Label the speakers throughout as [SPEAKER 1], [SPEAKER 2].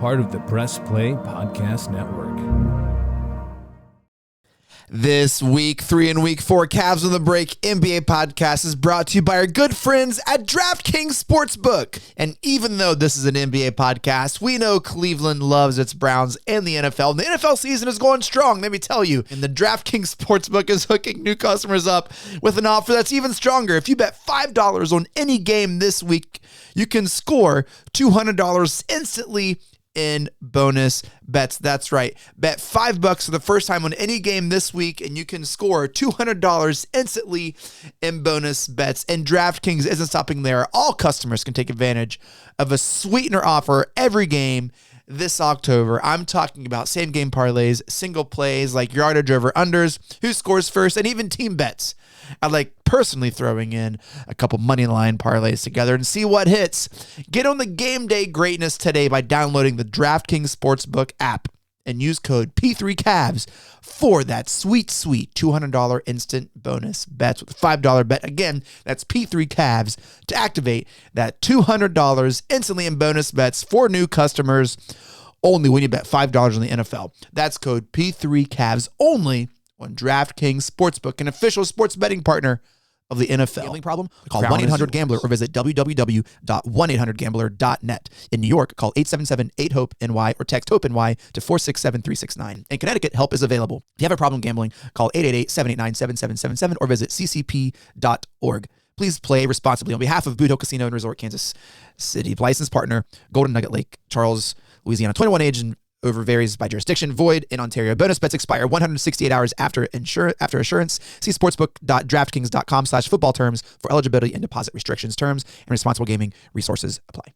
[SPEAKER 1] part of the Press Play Podcast Network.
[SPEAKER 2] This week 3 and week 4 Cavs on the Break NBA podcast is brought to you by our good friends at DraftKings Sportsbook. And even though this is an NBA podcast, we know Cleveland loves its Browns and the NFL. And the NFL season is going strong, let me tell you. And the DraftKings Sportsbook is hooking new customers up with an offer that's even stronger. If you bet $5 on any game this week, you can score $200 instantly in bonus bets. That's right. Bet $5 for the first time on any game this week, and you can score $200 instantly in bonus bets. And DraftKings isn't stopping there. All customers can take advantage of a sweetener offer every game this October. I'm talking about same game parlays, single plays like yardage over unders, who scores first, and even team bets. I like personally throwing in a couple money line parlays together and see what hits. Get on the game day greatness today by downloading the DraftKings Sportsbook app and use code P3Cavs for that sweet $200 instant bonus bets with a $5 bet. Again, that's P3Cavs to activate that $200 instantly in bonus bets for new customers only when you bet $5 on the NFL. That's code P3Cavs only on DraftKings Sportsbook, an official sports betting partner of the NFL. Gambling problem? Call 1-800-GAMBLER or visit www.1800gambler.net. In New York, call 877-8-HOPE-NY or text HOPE-NY to 467-369. In Connecticut, help is available. If you have a problem gambling, call 888-789-7777 or visit ccp.org. Please play responsibly on behalf of Boot Hill Casino and Resort, Kansas City. Licensed partner, Golden Nugget Lake, Charles, Louisiana. 21 age and over varies by jurisdiction. Void in Ontario. Bonus bets expire 168 hours after assurance. See sportsbook.draftkings.com/football terms for eligibility and deposit restrictions, terms, and responsible gaming resources apply.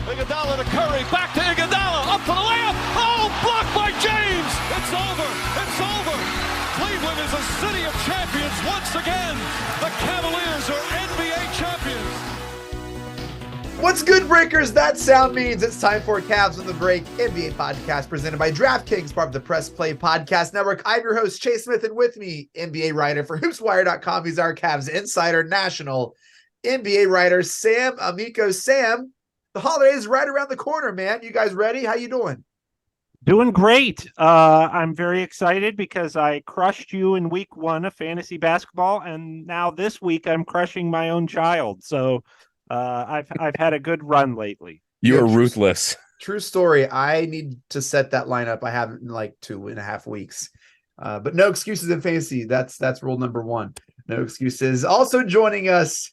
[SPEAKER 3] Iguodala to Curry, back to Iguodala, up for the layup. Oh, blocked by James. It's over. It's over. Cleveland is a city of champions once again. The Cavaliers are NBA champions.
[SPEAKER 2] What's good, Breakers? That sound means it's time for Cavs on the Break NBA podcast presented by DraftKings, part of the Press Play Podcast Network. I'm your host, Chase Smith, and with me, NBA writer for HoopsWire.com. He's our Cavs insider, national NBA writer, Sam Amico. Sam, the holidays right around the corner, man. You guys ready? How you doing?
[SPEAKER 4] Doing great. I'm very excited because I crushed you in week 1 of fantasy basketball, and now this week I'm crushing my own child. So I've had a good run lately.
[SPEAKER 5] You are ruthless.
[SPEAKER 2] True story. I need to set that lineup. I haven't in like 2.5 weeks. But no excuses in fantasy. That's rule number 1. No excuses. Also joining us,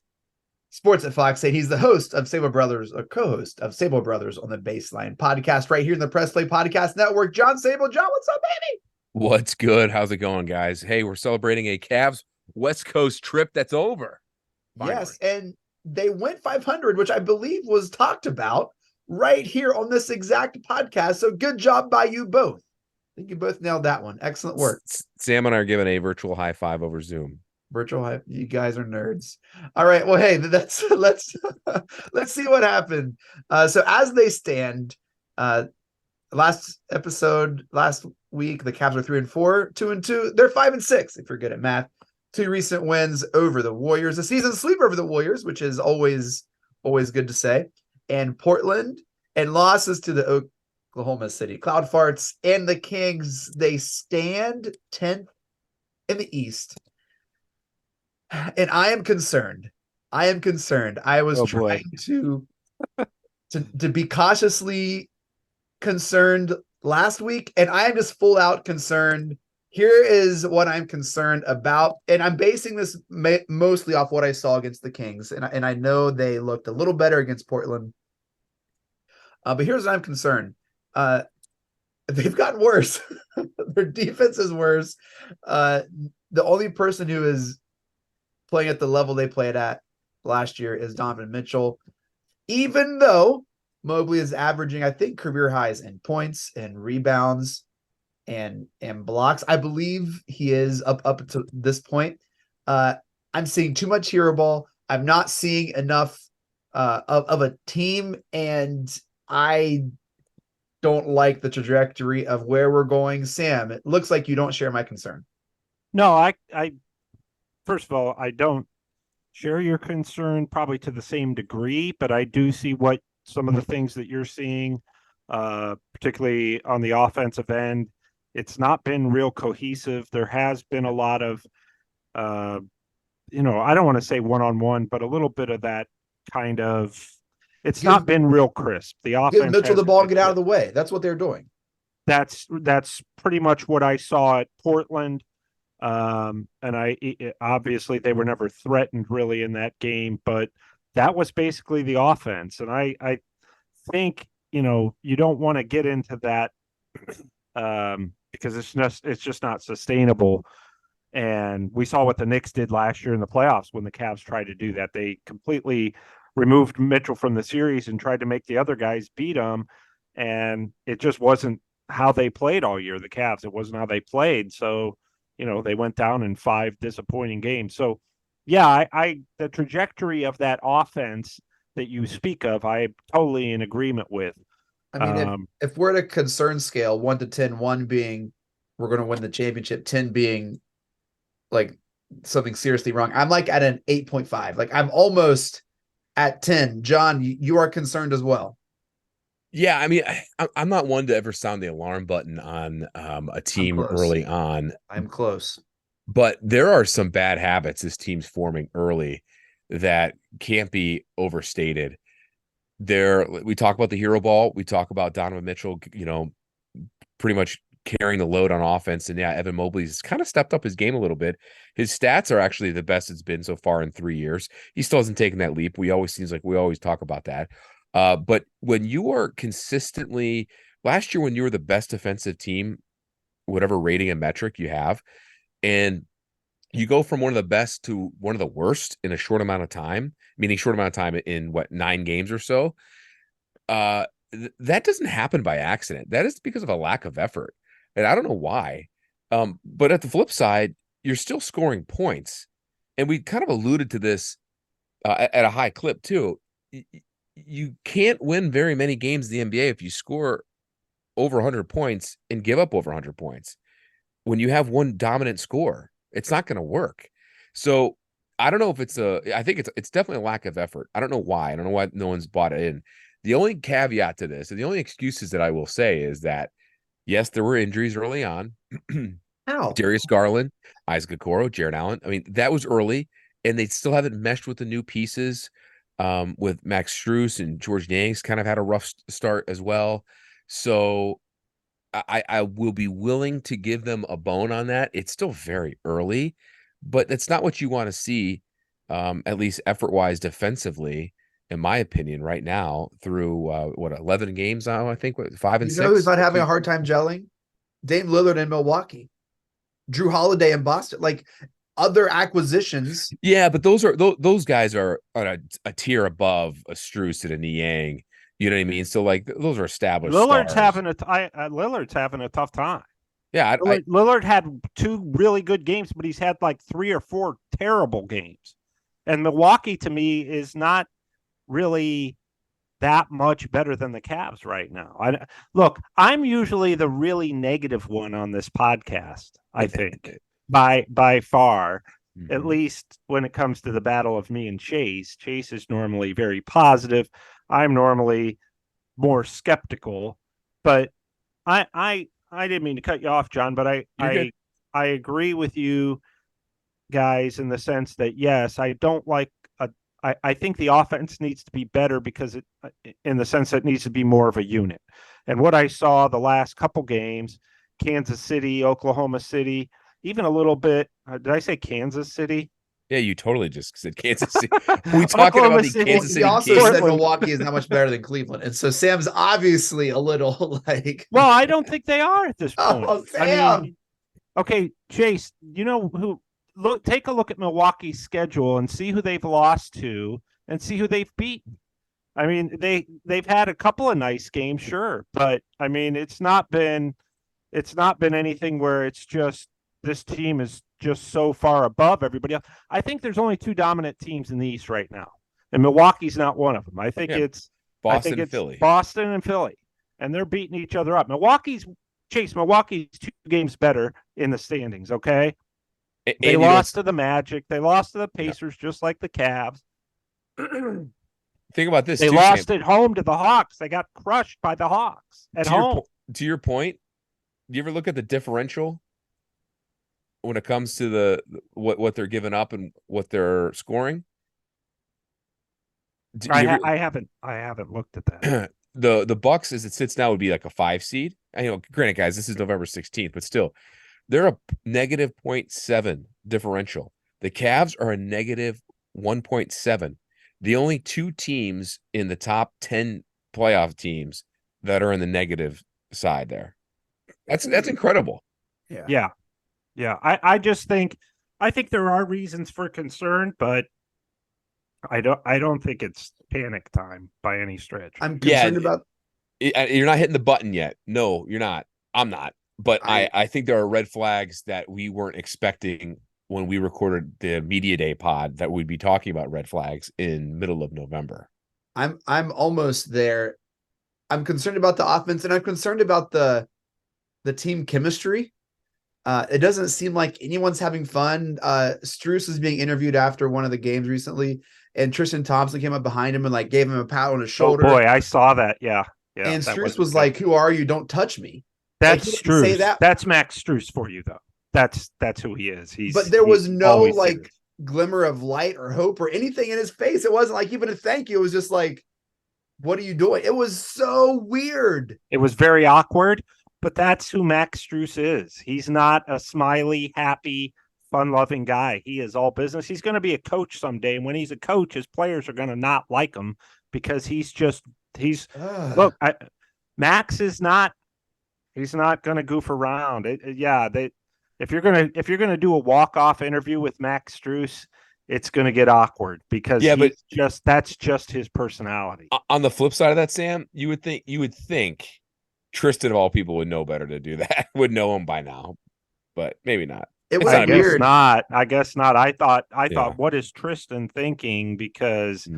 [SPEAKER 2] Sports at Fox 8. He's the host of Sabol Brothers, or co-host of Sabol Brothers on the Baseline podcast right here in the Press Play Podcast Network. John Sabol. John, what's up, baby?
[SPEAKER 5] What's good? How's it going, guys? Hey, we're celebrating a Cavs West Coast trip that's over. Finally.
[SPEAKER 2] Yes, and they went 500, which I believe was talked about right here on this exact podcast. So good job by you both. I think you both nailed that one. Excellent work.
[SPEAKER 5] Sam and I are giving a virtual high five over Zoom.
[SPEAKER 2] Virtual high. You guys are nerds. All right. Well, hey, let's see what happened. So as they stand, last week, the Cavs are 3-4, 2-2. They're 5-6 if you're good at math. 2 recent wins over the Warriors, a season sweep over the Warriors, which is always good to say, and Portland, and losses to the Oklahoma City Cloud Farts and the Kings. They stand 10th in the East, and I am concerned. I was trying to be cautiously concerned last week, and I am just full out concerned. Here is what I'm concerned about, and I'm basing this mostly off what I saw against the Kings, and I know they looked a little better against Portland. But here's what I'm concerned. They've gotten worse. Their defense is worse. The only person who is playing at the level they played at last year is Donovan Mitchell, even though Mobley is averaging, I think, career highs in points and rebounds and blocks. I believe he is up to this point. I'm seeing too much hero ball. I'm not seeing enough of a team, and I don't like the trajectory of where we're going. Sam, it looks like you don't share my concern.
[SPEAKER 4] No, I first of all, I don't share your concern probably to the same degree, but I do see what some of the things that you're seeing, particularly on the offensive end. It's not been real cohesive. There has been a lot of, I don't want to say one-on-one, but a little bit of that kind of, it's not been real crisp. The offense
[SPEAKER 2] Give Mitchell the ball and get out of
[SPEAKER 4] the
[SPEAKER 2] the way. That's what they're doing.
[SPEAKER 4] That's pretty much what I saw at Portland. And obviously they were never threatened really in that game, but that was basically the offense. And I think, you don't want to get into that because it's just not sustainable. And we saw what the Knicks did last year in the playoffs when the Cavs tried to do that. They completely removed Mitchell from the series and tried to make the other guys beat him. And it just wasn't how they played all year, the Cavs. It wasn't how they played. So, they went down in 5 disappointing games. So, yeah, the trajectory of that offense that you speak of, I'm totally in agreement with.
[SPEAKER 2] I mean, if we're at a concern scale, 1 to 10, 1 being we're going to win the championship, 10 being like something seriously wrong, I'm like at an 8.5. Like I'm almost at 10. John, you are concerned as well.
[SPEAKER 5] Yeah, I mean, I'm not one to ever sound the alarm button on a team early on.
[SPEAKER 2] I'm close.
[SPEAKER 5] But there are some bad habits this team's forming early that can't be overstated. We talk about the hero ball. We talk about Donovan Mitchell, pretty much carrying the load on offense. And yeah, Evan Mobley's kind of stepped up his game a little bit. His stats are actually the best it's been so far in 3 years. He still hasn't taken that leap. We always talk about that. But when you are consistently, last year when you were the best defensive team, whatever rating and metric you have, and you go from one of the best to one of the worst in a short amount of time, meaning short amount of time in 9 games or so, that doesn't happen by accident. That is because of a lack of effort. And I don't know why. But at the flip side, you're still scoring points. And we kind of alluded to this at a high clip too. You can't win very many games in the NBA if you score over 100 points and give up over 100 points. When you have one dominant score, it's not going to work. So I don't know if I think it's definitely a lack of effort. I don't know why. I don't know why no one's bought it in. The only caveat to this, and the only excuses that I will say is that, yes, there were injuries early on.
[SPEAKER 2] How?
[SPEAKER 5] Darius Garland, Isaac Okoro, Jared Allen. I mean, that was early, and they still haven't meshed with the new pieces. With Max Strus and George Niang's kind of had a rough start as well. So I will be willing to give them a bone on that. It's still very early, but that's not what you want to see, at least effort-wise defensively, in my opinion, right now through 11 games now, I think, 5 and 6.
[SPEAKER 2] Who's not having a hard time gelling? Dame Lillard in Milwaukee, Drew Holiday in Boston, like other acquisitions.
[SPEAKER 5] Yeah, but those guys are on a tier above a Strus and a Niang. You know what I mean? So like those are established.
[SPEAKER 4] Lillard's
[SPEAKER 5] stars.
[SPEAKER 4] Lillard's having a tough time.
[SPEAKER 5] Yeah,
[SPEAKER 4] Lillard had 2 really good games, but he's had like 3 or 4 terrible games. And Milwaukee, to me, is not really that much better than the Cavs right now. I'm usually the really negative one on this podcast, I think, by far, at least when it comes to the battle of me and Chase. Chase is normally very positive. I'm normally more skeptical, but I didn't mean to cut you off, John, but I agree with you guys in the sense that, yes, I don't like I think the offense needs to be better because in the sense that it needs to be more of a unit. And what I saw the last couple games, Kansas City, Oklahoma City, even a little bit, did I say Kansas City?
[SPEAKER 5] Yeah, you totally just said Kansas City. We talking about the Kansas City.
[SPEAKER 2] He also said Milwaukee is not much better than Cleveland, and so Sam's obviously a little like.
[SPEAKER 4] Well, I don't think they are at this point.
[SPEAKER 2] Oh, Sam.
[SPEAKER 4] Okay, Chase. You know who? Take a look at Milwaukee's schedule and see who they've lost to, and see who they've beaten. I mean, they've had a couple of nice games, sure, but I mean, it's not been anything where it's just this team is just so far above everybody else. I think there's only 2 dominant teams in the East right now, and Milwaukee's not one of them. I think it's
[SPEAKER 5] Boston and Philly.
[SPEAKER 4] Boston and Philly, and they're beating each other up. Milwaukee's 2 games better in the standings, okay? They lost to the Magic. They lost to the Pacers, just like the Cavs.
[SPEAKER 5] Think about this.
[SPEAKER 4] They
[SPEAKER 5] too,
[SPEAKER 4] lost
[SPEAKER 5] Sam.
[SPEAKER 4] at home to the Hawks. They got crushed by the Hawks at home.
[SPEAKER 5] To your point, do you ever look at the differential when it comes to the what they're giving up and what they're scoring?
[SPEAKER 4] I haven't looked at that.
[SPEAKER 5] The Bucks, as it sits now, would be like a 5 seed. I know, granted, guys, this is November 16th, but still, they're a negative 0.7 differential. The Cavs are a negative 1.7. The only two teams in the top 10 playoff teams that are in the negative side there. That's incredible.
[SPEAKER 4] Yeah. I just think there are reasons for concern, but I don't think it's panic time by any stretch.
[SPEAKER 2] I'm concerned about.
[SPEAKER 5] You're not hitting the button yet. No, you're not. I'm not. But I think there are red flags that we weren't expecting when we recorded the Media Day pod, that we'd be talking about red flags in middle of November.
[SPEAKER 2] I'm almost there. I'm concerned about the offense, and I'm concerned about the team chemistry. It doesn't seem like anyone's having fun. Strus is being interviewed after one of the games recently, and Tristan Thompson came up behind him and like gave him a pat on his shoulder.
[SPEAKER 4] Oh boy, I saw that. Yeah.
[SPEAKER 2] And Strus was like, "Who are you? Don't touch me."
[SPEAKER 4] That's
[SPEAKER 2] like,
[SPEAKER 4] Strus.
[SPEAKER 2] Say that.
[SPEAKER 4] That's Max Strus for you, though. That's who he is.
[SPEAKER 2] But there was no like glimmer of light or hope or anything in his face. It wasn't like even a thank you. It was just like, "What are you doing?" It was so weird.
[SPEAKER 4] It was very awkward. But that's who Max Strus is. He's not a smiley, happy, fun-loving guy. He is all business. He's going to be a coach someday. And when he's a coach, his players are going to not like him because look, Max is not, he's not going to goof around. If you're going to do a walk-off interview with Max Strus, it's going to get awkward because that's just his personality.
[SPEAKER 5] On the flip side of that, Sam, you would think Tristan of all people would know better to do that. Would know him by now, but maybe not.
[SPEAKER 2] It was
[SPEAKER 4] weird. I guess not. I thought, what is Tristan thinking? Because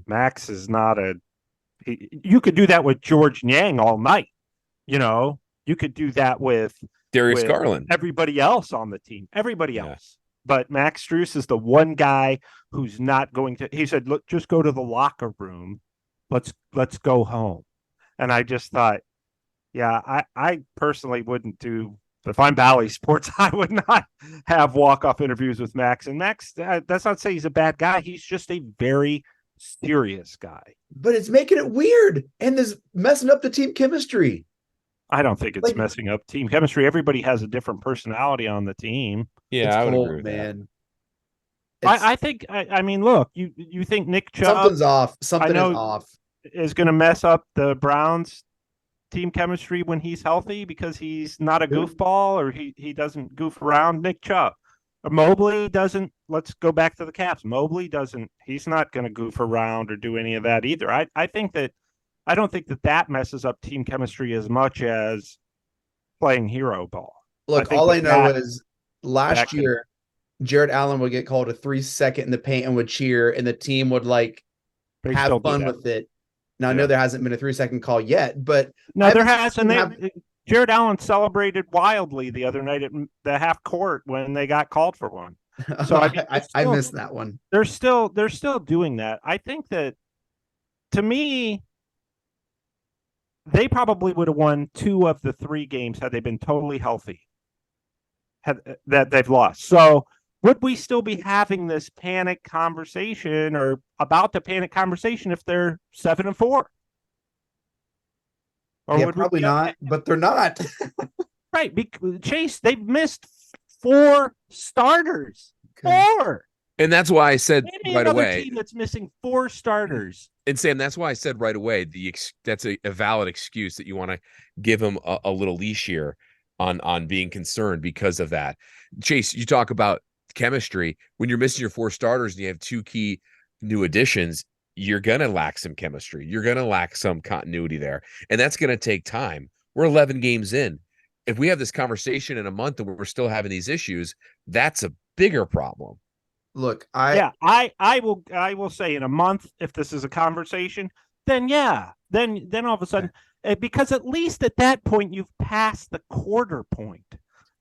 [SPEAKER 4] Max is not you could do that with George Niang all night. You could do that with
[SPEAKER 5] Darius Garland,
[SPEAKER 4] everybody else on the team, everybody else. But Max Strus is the one guy who's not going to. He said, "Look, just go to the locker room. Let's go home." And I just thought, yeah, I personally wouldn't do. If I'm Bally Sports, I would not have walk-off interviews with Max. And Max, that's not to say he's a bad guy. He's just a very serious guy.
[SPEAKER 2] But it's making it weird and is messing up the team chemistry.
[SPEAKER 4] I don't think it's messing up team chemistry. Everybody has a different personality on the team.
[SPEAKER 5] Yeah, I would agree with
[SPEAKER 2] man.
[SPEAKER 4] I think. I mean, look, you think Nick Chubb
[SPEAKER 2] something's off. Something is off.
[SPEAKER 4] Is going to mess up the Browns' team chemistry when he's healthy because he's not a goofball or he doesn't goof around. Nick Chubb. Mobley doesn't. Let's go back to the Caps. Mobley doesn't. He's not going to goof around or do any of that either. I don't think that messes up team chemistry as much as playing hero ball.
[SPEAKER 2] Look, all I know is last year, Jared Allen would get called a 3-second in the paint and would cheer, and the team would have fun with it. Now, I know there hasn't been a 3-second call yet, but
[SPEAKER 4] there has. And Jared Allen celebrated wildly the other night at the half court when they got called for one. So
[SPEAKER 2] I missed that one.
[SPEAKER 4] They're still doing that. I think that, to me, they probably would have won 2 of the 3 games had they been totally healthy. That they've lost. So would we still be having this panic conversation or about the panic conversation if they're 7-4? Or
[SPEAKER 2] would probably not, but they're not.
[SPEAKER 4] Right. Chase, they've missed 4 starters. 4.
[SPEAKER 5] And that's why I said right away.
[SPEAKER 4] Team that's missing 4 starters.
[SPEAKER 5] And Sam, that's why I said right away that's a valid excuse that you want to give him a little leash here on being concerned because of that. Chase, you talk about chemistry. When you're missing your 4 starters and you have 2 key new additions, you're gonna lack some chemistry. You're gonna lack some continuity there, and that's gonna take time. We're 11 games in. If we have this conversation in a month and we're still having these issues, that's a bigger problem.
[SPEAKER 2] Look,
[SPEAKER 4] I will say in a month, if this is a conversation, then all of a sudden, because at least at that point you've passed the quarter point.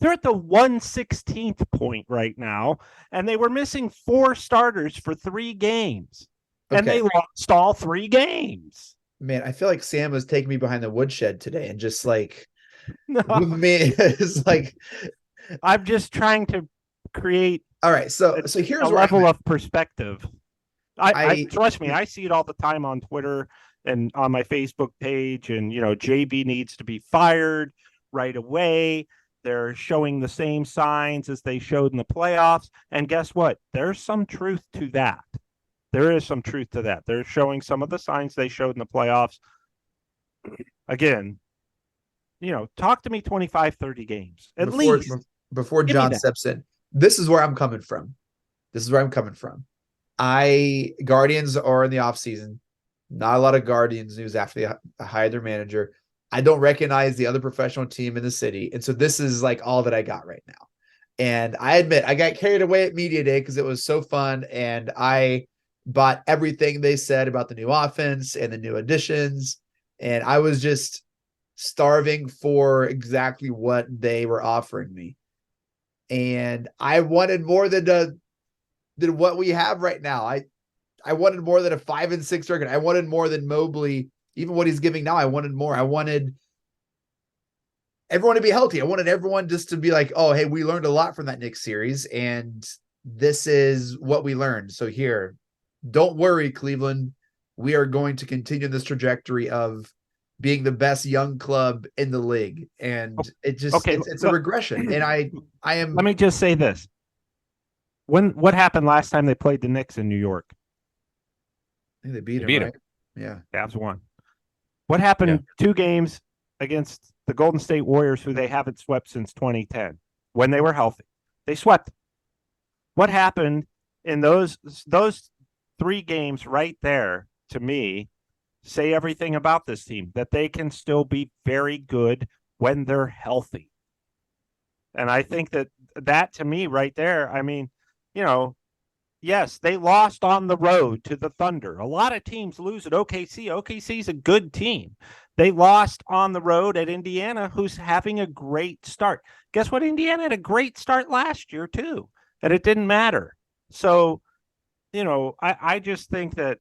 [SPEAKER 4] They're at the 116th point right now, and they were missing 4 starters for 3 games, and
[SPEAKER 2] Okay.
[SPEAKER 4] they lost all 3 games.
[SPEAKER 2] Man, I feel like Sam was taking me behind the woodshed today and just like
[SPEAKER 4] No,
[SPEAKER 2] me it's like,
[SPEAKER 4] I'm just trying to create
[SPEAKER 2] all right. So
[SPEAKER 4] a
[SPEAKER 2] here's where
[SPEAKER 4] level of perspective. I trust me,
[SPEAKER 2] yeah.
[SPEAKER 4] I see it all the time on Twitter and on my Facebook page. And JB needs to be fired right away. They're showing the same signs as they showed in the playoffs. And guess what? There's some truth to that. There is some truth to that. They're showing some of the signs they showed in the playoffs. Again, talk to me 25, 30 games at least.
[SPEAKER 2] Before
[SPEAKER 4] Give me
[SPEAKER 2] John
[SPEAKER 4] that.
[SPEAKER 2] steps in. This is where I'm coming from. Guardians are in the off season. Not a lot of Guardians news after they hired their manager. I don't recognize the other professional team in the city. And so this is like all that I got right now. And I admit I got carried away at media day because it was so fun. And I bought everything they said about the new offense and the new additions. And I was just starving for exactly what they were offering me. And I wanted more than what we have right now. I wanted more than a 5-6 record. I wanted more than Mobley, even what he's giving now. I wanted more. I wanted everyone to be healthy. I wanted everyone just to be like, oh, hey, we learned a lot from that Knicks series, and this is what we learned. So here, don't worry, Cleveland. We are going to continue this trajectory of being the best young club in the league. And it's a regression. And I am.
[SPEAKER 4] Let me just say this. What happened last time they played the Knicks in New York?
[SPEAKER 2] I think they beat
[SPEAKER 5] him,
[SPEAKER 2] right?
[SPEAKER 5] him.
[SPEAKER 2] Yeah.
[SPEAKER 4] Cavs won. What happened 2 games against the Golden State Warriors, who they haven't swept since 2010, when they were healthy? They swept. What happened in those 3 games right there, to me, say everything about this team, that they can still be very good when they're healthy. And I think that to me right there, I mean, yes, they lost on the road to the Thunder. A lot of teams lose at OKC. OKC is a good team. They lost on the road at Indiana, who's having a great start. Guess what? Indiana had a great start last year too, and it didn't matter. So, I just think that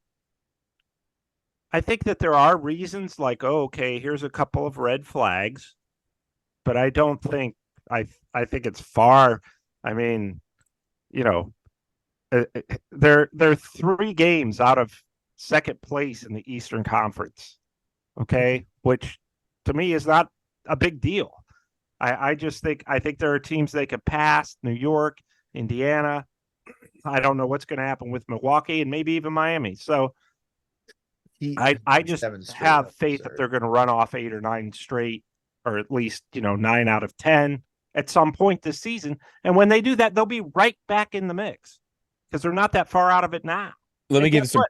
[SPEAKER 4] there are reasons like, oh, okay, here's a couple of red flags, but I don't think I think it's far. I mean, they're 3 games out of second place in the Eastern Conference. Okay, which to me is not a big deal. I think there are teams they could pass: New York, Indiana. I don't know what's going to happen with Milwaukee and maybe even Miami. So I just have faith that they're going to run off 8 or 9 straight, or at least 9 out of 10 at some point this season. And when they do that, they'll be right back in the mix, because they're not that far out of it now.
[SPEAKER 5] Let me give some.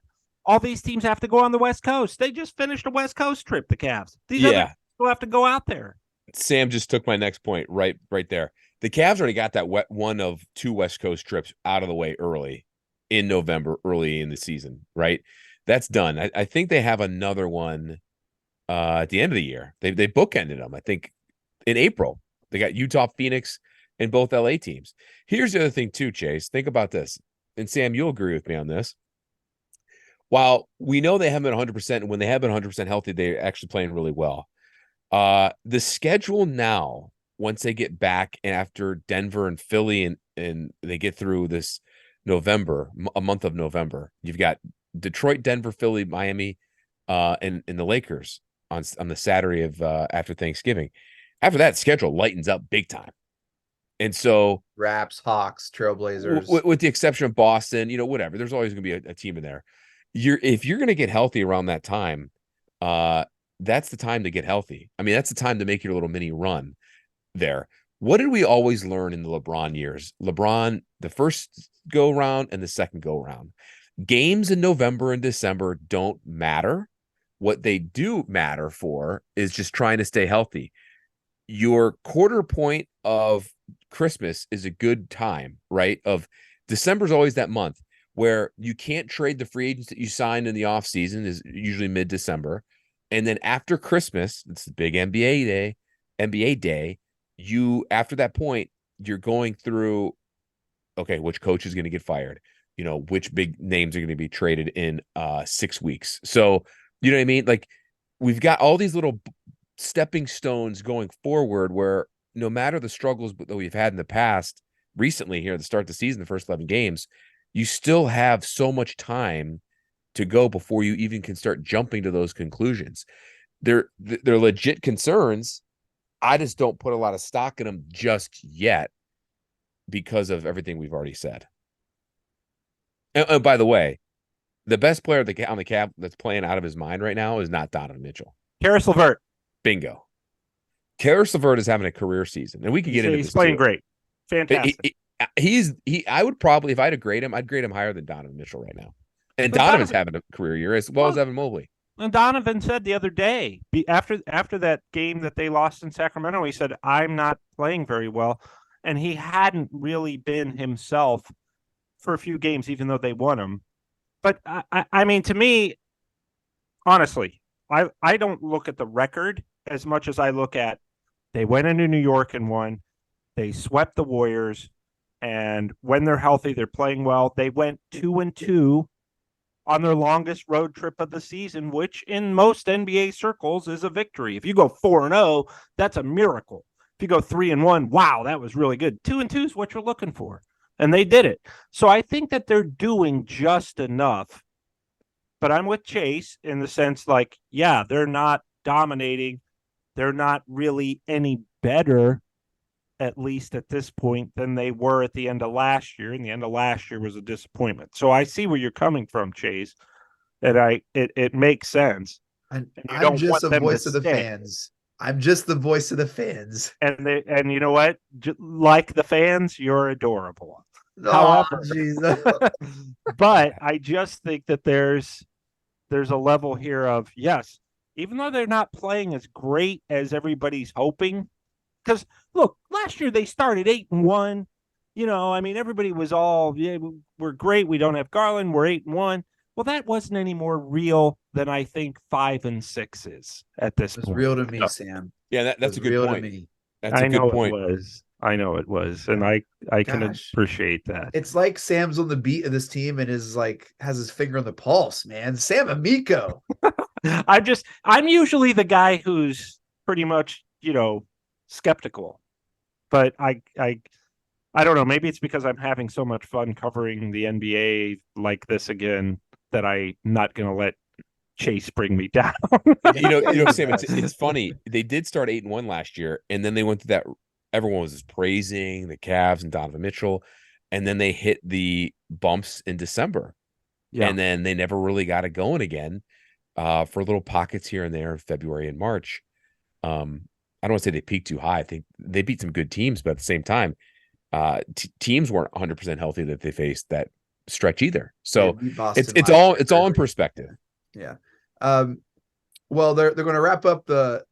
[SPEAKER 4] All these teams have to go on the West Coast. They just finished a West Coast trip, the Cavs. These other people have to go out there.
[SPEAKER 5] Sam just took my next point right there. The Cavs already got that one of 2 West Coast trips out of the way early in November, early in the season, right? That's done. I think they have another one at the end of the year. They bookended them, I think, in April. They got Utah, Phoenix, and both LA teams. Here's the other thing too, Chase. Think about this. And Sam, you'll agree with me on this. While we know they haven't been 100%, and when they have been 100% healthy, they're actually playing really well. The schedule now, once they get back and after Denver and Philly and they get through this November, a month of November, you've got Detroit, Denver, Philly, Miami, and the Lakers on the Saturday of after Thanksgiving. After that, schedule lightens up big time. And so
[SPEAKER 2] Raps, Hawks, Trailblazers,
[SPEAKER 5] with the exception of Boston, whatever, there's always going to be a team in there. If you're going to get healthy around that time, that's the time to get healthy. I mean, that's the time to make your little mini run there. What did we always learn in the LeBron years? LeBron, the first go round and the second go round. Games in November and December don't matter. What they do matter for is just trying to stay healthy. Your quarter point of Christmas is a good time, right? December's always that month where you can't trade the free agents that you signed in the offseason, is usually mid-December. And then after Christmas, it's the big NBA day, after that point, you're going through, okay, which coach is going to get fired? Which big names are going to be traded in 6 weeks. So, you know what I mean? Like, we've got all these little stepping stones going forward where no matter the struggles that we've had in the past, recently here at the start of the season, the first 11 games, you still have so much time to go before you even can start jumping to those conclusions. They're legit concerns. I just don't put a lot of stock in them just yet because of everything we've already said. And by the way, the best player on the Cavs that's playing out of his mind right now is not Donovan Mitchell.
[SPEAKER 4] Karis LeVert.
[SPEAKER 5] Bingo. Karis LeVert is having a career season, and we can get into this.
[SPEAKER 4] He's playing
[SPEAKER 5] too.
[SPEAKER 4] great. Fantastic.
[SPEAKER 5] I would probably, if I had to grade him, I'd grade him higher than Donovan Mitchell right now. And Donovan's having a career year as well as Evan Mobley.
[SPEAKER 4] And Donovan said the other day, after that game that they lost in Sacramento, he said, I'm not playing very well. And he hadn't really been himself for a few games, even though they won him. But I mean, to me, honestly, I don't look at the record as much as I look at they went into New York and won. They swept the Warriors. And when they're healthy, they're playing well. They went 2-2 on their longest road trip of the season, which in most NBA circles is a victory. If you go 4-0, that's a miracle. If you go 3-1, wow, that was really good. 2-2 is what you're looking for. And they did it. So I think that they're doing just enough. But I'm with Chase in the sense like, yeah, they're not dominating. They're not really any better, at least at this point, than they were at the end of last year. And the end of last year was a disappointment. So I see where you're coming from, Chase. And it makes sense.
[SPEAKER 2] And I'm just a voice of the fans. I'm just the voice of the fans.
[SPEAKER 4] And you know what? Like the fans, you're adorable.
[SPEAKER 2] Oh,
[SPEAKER 4] however, but I just think that there's a level here of, yes, even though they're not playing as great as everybody's hoping, because look, last year they started 8-1. I mean, everybody was all, yeah, we're great. We don't have Garland. We're 8-1. Well, that wasn't any more real than I think 5-6 is at this point.
[SPEAKER 2] It's real to me, Sam.
[SPEAKER 5] Yeah, that's a good point. That's a good point.
[SPEAKER 4] I know it was, and I can appreciate that.
[SPEAKER 2] It's like Sam's on the beat of this team and has his finger on the pulse, man. Sam Amico.
[SPEAKER 4] I'm usually the guy who's pretty much, skeptical, but I don't know. Maybe it's because I'm having so much fun covering the NBA like this again that I'm not going to let Chase bring me down.
[SPEAKER 5] Sam, it's funny. They did start 8-1 last year, and then they went through that. Everyone was praising the Cavs and Donovan Mitchell, and then they hit the bumps in December, and then they never really got it going again for little pockets here and there in February and March. I don't want to say they peaked too high. I think they beat some good teams, but at the same time, teams weren't 100% healthy that they faced that stretch either. So it's all in perspective.
[SPEAKER 2] Yeah. Well, they're going to wrap up the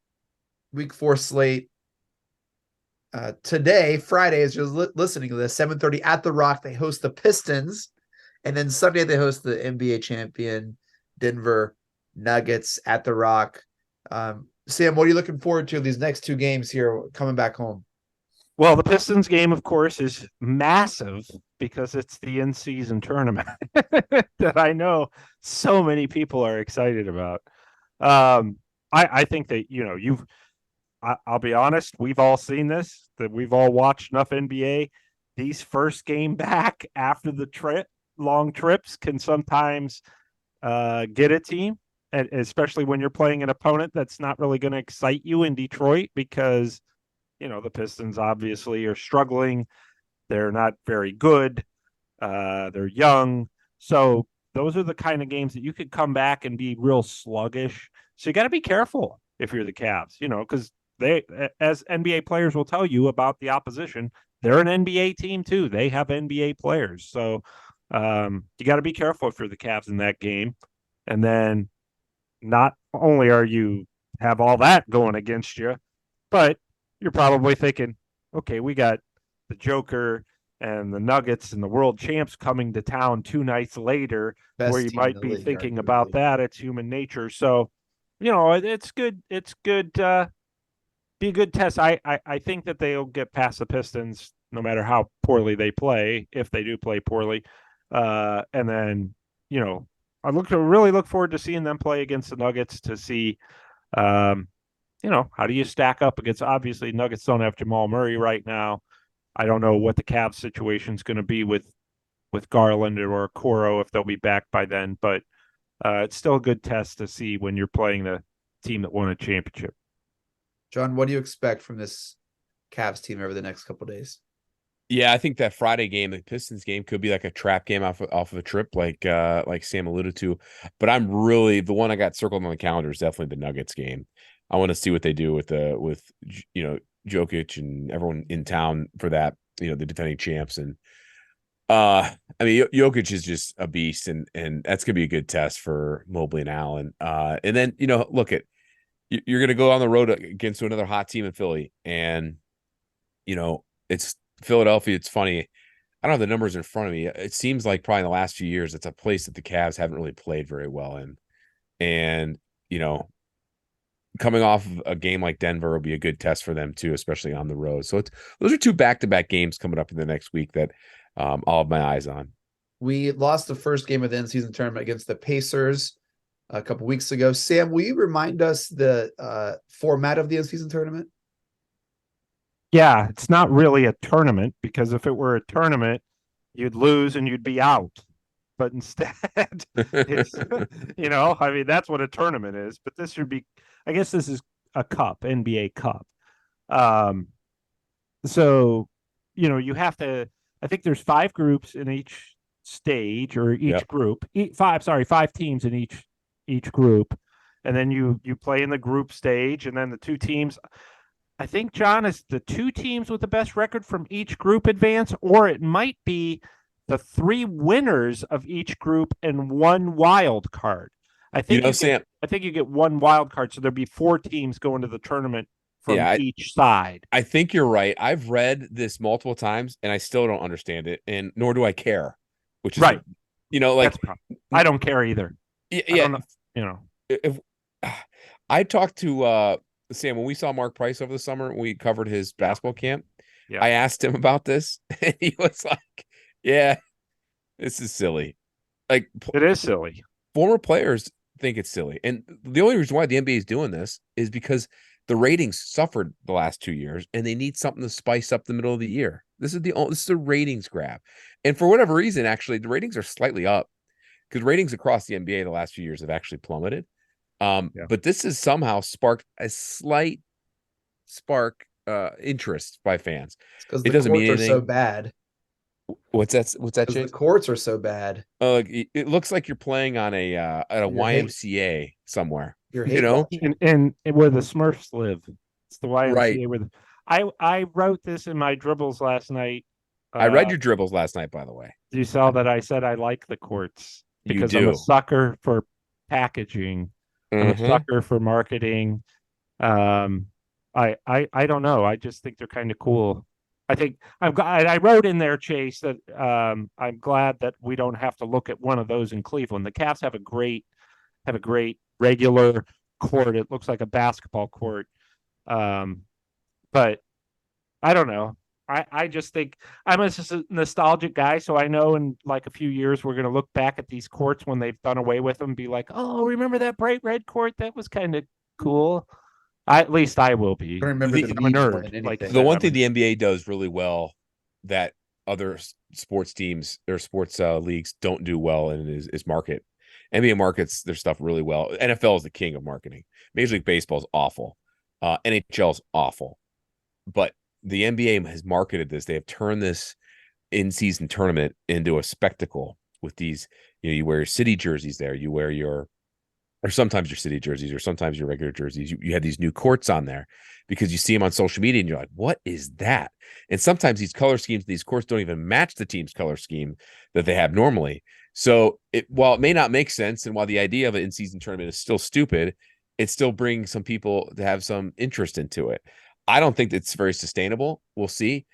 [SPEAKER 2] week 4 slate today, Friday, as you're listening to this, 7:30 at the Rock. They host the Pistons, and then Sunday they host the NBA champion Denver Nuggets at the Rock. Sam, what are you looking forward to these next 2 games here coming back home?
[SPEAKER 4] Well, the Pistons game, of course, is massive because it's the in-season tournament that I know so many people are excited about. I think that, I'll be honest, we've all seen this, that we've all watched enough NBA. These first game back after the long trips can sometimes get a team, and especially when you're playing an opponent that's not really going to excite you in Detroit because, the Pistons obviously are struggling. They're not very good. They're young. So those are the kind of games that you could come back and be real sluggish. So you got to be careful if you're the Cavs, because they, as NBA players will tell you about the opposition, they're an NBA team too. They have NBA players. So you got to be careful if you're the Cavs in that game. And then not only are you have all that going against you, but you're probably thinking, okay, we got the Joker and the Nuggets and the world champs coming to town 2 nights later, where you might be thinking about that. It's human nature. So, it's good. It's good. be a good test. I think that they'll get past the Pistons no matter how poorly they play, if they do play poorly. And then, I really look forward to seeing them play against the Nuggets to see, how do you stack up against, obviously Nuggets don't have Jamal Murray right now. I don't know what the Cavs situation is going to be with Garland or Coro, if they'll be back by then, but it's still a good test to see when you're playing the team that won a championship.
[SPEAKER 2] John, what do you expect from this Cavs team over the next couple of days?
[SPEAKER 5] Yeah, I think that Friday game, the Pistons game, could be like a trap game off of a trip, like Sam alluded to. But I'm really, the one I got circled on the calendar is definitely the Nuggets game. I want to see what they do with Jokic and everyone in town for that, the defending champs. And Jokic is just a beast, and that's gonna be a good test for Mobley and Allen. And then look at, you're gonna go on the road against another hot team in Philly, and it's Philadelphia. It's funny, I don't have the numbers in front of me. It seems like probably in the last few years, it's a place that the Cavs haven't really played very well in, and coming off of a game like Denver will be a good test for them too, especially on the road. So those are two back-to-back games coming up in the next week that I'll have my eyes on.
[SPEAKER 2] We lost the first game of the in-season tournament against the Pacers a couple weeks ago. Sam, will you remind us the format of the in-season tournament?
[SPEAKER 4] Yeah, it's not really a tournament, because if it were a tournament, you'd lose and you'd be out. But instead, it's, that's what a tournament is. But this should be, I guess this is a cup, NBA Cup. So, you have to, I think there's 5 groups in each stage, or each group. 5 teams in each group. And then you play in the group stage, and then the 2 teams, I think, John, is the 2 teams with the best record from each group advance, or it might be the 3 winners of each group and 1 wild card. I think
[SPEAKER 5] Sam,
[SPEAKER 4] I think you get 1 wild card, so there'd be 4 teams going to the tournament from each side.
[SPEAKER 5] I think you're right. I've read this multiple times, and I still don't understand it, and nor do I care. Which is
[SPEAKER 4] right.
[SPEAKER 5] I
[SPEAKER 4] don't care either.
[SPEAKER 5] Yeah.
[SPEAKER 4] If
[SPEAKER 5] I talked to Sam when we saw Mark Price over the summer, we covered his basketball camp. Yeah. I asked him about this, and he was like, "Yeah, this is silly. Like,
[SPEAKER 4] it is silly.
[SPEAKER 5] Former players think it's silly, and the only reason why the NBA is doing this is because the ratings suffered the last 2 years, and they need something to spice up the middle of the year. This is a ratings grab, and for whatever reason, actually, the ratings are slightly up, because ratings across the NBA the last few years have actually plummeted. But this has somehow sparked a slight interest by fans.
[SPEAKER 2] Because it doesn't mean anything. So bad.
[SPEAKER 5] What's that?
[SPEAKER 2] The courts are so bad.
[SPEAKER 5] It looks like you're playing on at a YMCA somewhere.
[SPEAKER 4] And where the Smurfs live. It's the YMCA.
[SPEAKER 5] Right.
[SPEAKER 4] Where I wrote this in my dribbles last night.
[SPEAKER 5] I read your dribbles last night, by the way.
[SPEAKER 4] You saw that I said I like the courts because I'm a sucker for packaging. I'm a sucker for marketing. I don't know. I just think they're kind of cool. I wrote in there, Chase, that I'm glad that we don't have to look at one of those in Cleveland. The Cavs have a great regular court. It looks like a basketball court. But I don't know. I just think I'm just a nostalgic guy, so I know in like a few years we're going to look back at these courts when they've done away with them, be like, oh, remember that bright red court? That was kind of cool. At least I will be.
[SPEAKER 2] I remember
[SPEAKER 4] I'm a nerd.
[SPEAKER 5] Like the one thing the NBA does really well that other sports teams or sports leagues don't do well in is market. NBA markets their stuff really well. NFL is the king of marketing. Major League Baseball is awful. NHL is awful. But the NBA has marketed this. They have turned this in-season tournament into a spectacle with these, you wear your city jerseys there. You wear or sometimes your city jerseys, or sometimes your regular jerseys. You have these new courts on there because you see them on social media and you're like, what is that? And sometimes these color schemes, these courts don't even match the team's color scheme that they have normally. So while it may not make sense, and while the idea of an in-season tournament is still stupid, it still brings some people to have some interest into it. I don't think it's very sustainable. We'll see.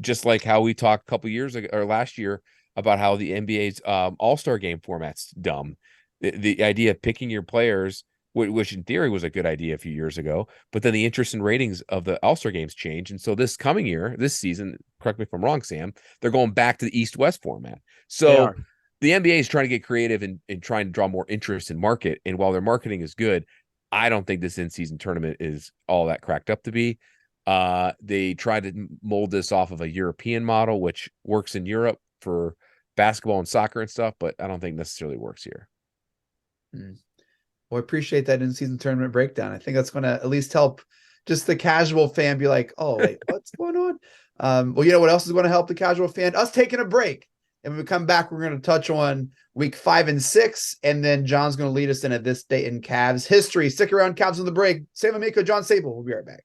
[SPEAKER 5] Just like how we talked a couple years ago or last year about how the NBA's All-Star game format's dumb. The idea of picking your players which in theory was a good idea a few years ago. But then the interest and ratings of the All-Star games changed. And so this coming year, this season, correct me if I'm wrong, Sam, they're going back to the East-West format. So the NBA is trying to get creative and trying to draw more interest in market. And while their marketing is good, I don't think this in-season tournament is all that cracked up to be. They tried to mold this off of a European model, which works in Europe for basketball and soccer and stuff, but I don't think necessarily works here.
[SPEAKER 2] Well, I appreciate that in-season tournament breakdown. I think that's going to at least help just the casual fan be like, oh, wait, what's going on? Well, you know what else is going to help the casual fan? Us taking a break. And when we come back, we're going to touch on week 5 and 6, and then John's going to lead us into this day in Cavs history. Stick around, Cavs on the break. Sam Amico, John Sabol. We'll be right back.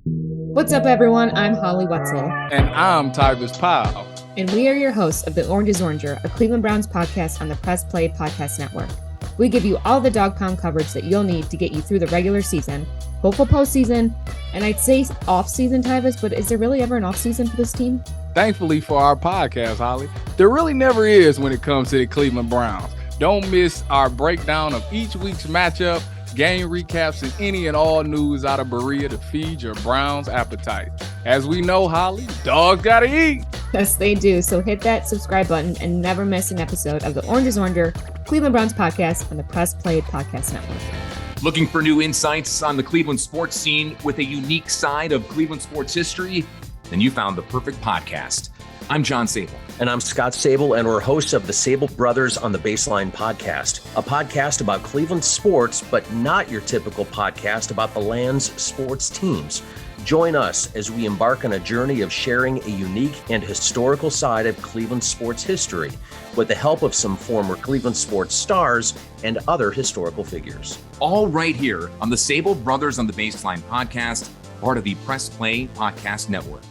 [SPEAKER 6] What's up, everyone? I'm Holly Wetzel.
[SPEAKER 7] And I'm Tybus Powell.
[SPEAKER 6] And we are your hosts of The Orange is Oranger, a Cleveland Browns podcast on the Press Play Podcast Network. We give you all the dog pound coverage that you'll need to get you through the regular season, hopeful postseason, and I'd say off-season, Tybus, but is there really ever an off-season for this team?
[SPEAKER 7] Thankfully for our podcast, Holly, there really never is when it comes to the Cleveland Browns. Don't miss our breakdown of each week's matchup, game recaps, and any and all news out of Berea to feed your Browns appetite. As we know, Holly, dogs gotta eat.
[SPEAKER 6] Yes, they do. So hit that subscribe button and never miss an episode of the Orange is Oranger, Cleveland Browns podcast on the Press Play Podcast Network.
[SPEAKER 8] Looking for new insights on the Cleveland sports scene with a unique side of Cleveland sports history? Then you found the perfect podcast. I'm John Sabol.
[SPEAKER 9] And I'm Scott Sabol, and we're hosts of the Sabol Brothers on the Baseline podcast, a podcast about Cleveland sports, but not your typical podcast about the land's sports teams. Join us as we embark on a journey of sharing a unique and historical side of Cleveland sports history with the help of some former Cleveland sports stars and other historical figures.
[SPEAKER 8] All right here on the Sabol Brothers on the Baseline podcast, part of the Press Play Podcast Network.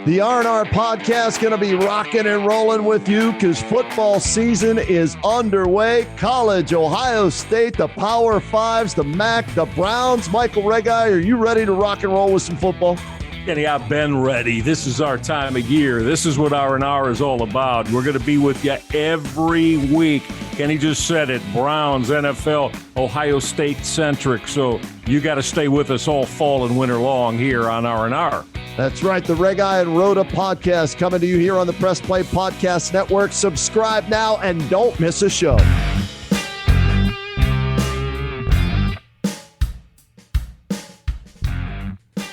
[SPEAKER 10] The R&R podcast going to be rocking and rolling with you because football season is underway. College, Ohio State, the Power Fives, the MAC, the Browns. Michael Regai, are you ready to rock and roll with some football?
[SPEAKER 11] Kenny, I've been ready. This is our time of year. This is what R&R is all about. We're going to be with you every week. Kenny just said it, Browns, NFL, Ohio State centric. So you got to stay with us all fall and winter long here on R&R.
[SPEAKER 10] That's right. The Regai and Rhoda podcast coming to you here on the Press Play Podcast Network. Subscribe now and don't miss a show.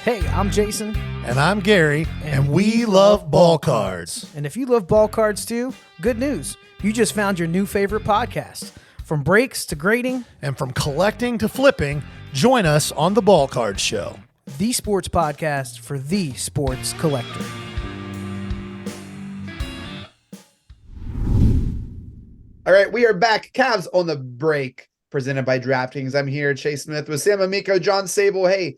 [SPEAKER 12] Hey, I'm Jason.
[SPEAKER 13] And I'm Gary, and we love ball cards.
[SPEAKER 12] And if you love ball cards too, good news. You just found your new favorite podcast. From breaks to grading.
[SPEAKER 13] And from collecting to flipping, join us on the Ball Card Show.
[SPEAKER 12] The sports podcast for the sports collector.
[SPEAKER 2] All right, we are back. Cavs on the break, presented by DraftKings. I'm here, Chase Smith, with Sam Amico, John Sabol. Hey,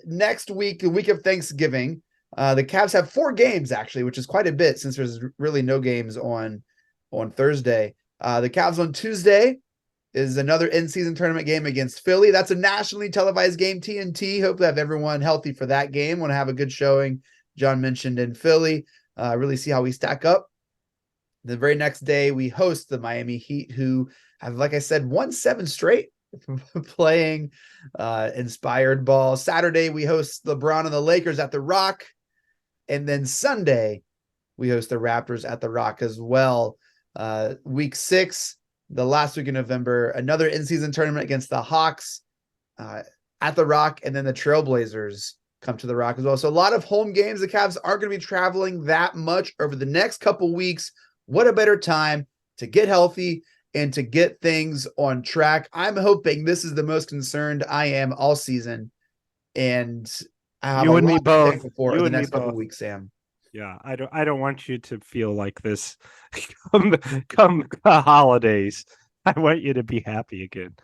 [SPEAKER 2] next week, the week of Thanksgiving, the Cavs have 4 games, actually, which is quite a bit since there's really no games on Thursday. The Cavs on Tuesday is another in-season tournament game against Philly. That's a nationally televised game, TNT. Hope to have everyone healthy for that game. Want to have a good showing, John mentioned, in Philly. Really see how we stack up. The very next day, we host the Miami Heat, who have, like I said, won 7 straight playing inspired ball. Saturday, we host LeBron and the Lakers at the Rock. And then Sunday, we host the Raptors at the Rock as well. Week 6, the last week in November, another in-season tournament against the Hawks at the Rock, and then the Trailblazers come to the Rock as well. So a lot of home games. The Cavs aren't going to be traveling that much over the next couple weeks. What a better time to get healthy and to get things on track. I'm hoping this is the most concerned I am all season. And I have
[SPEAKER 4] you and me both.
[SPEAKER 2] For the next couple weeks, Sam.
[SPEAKER 4] Yeah, I don't want you to feel like this come the holidays. I want you to be happy again.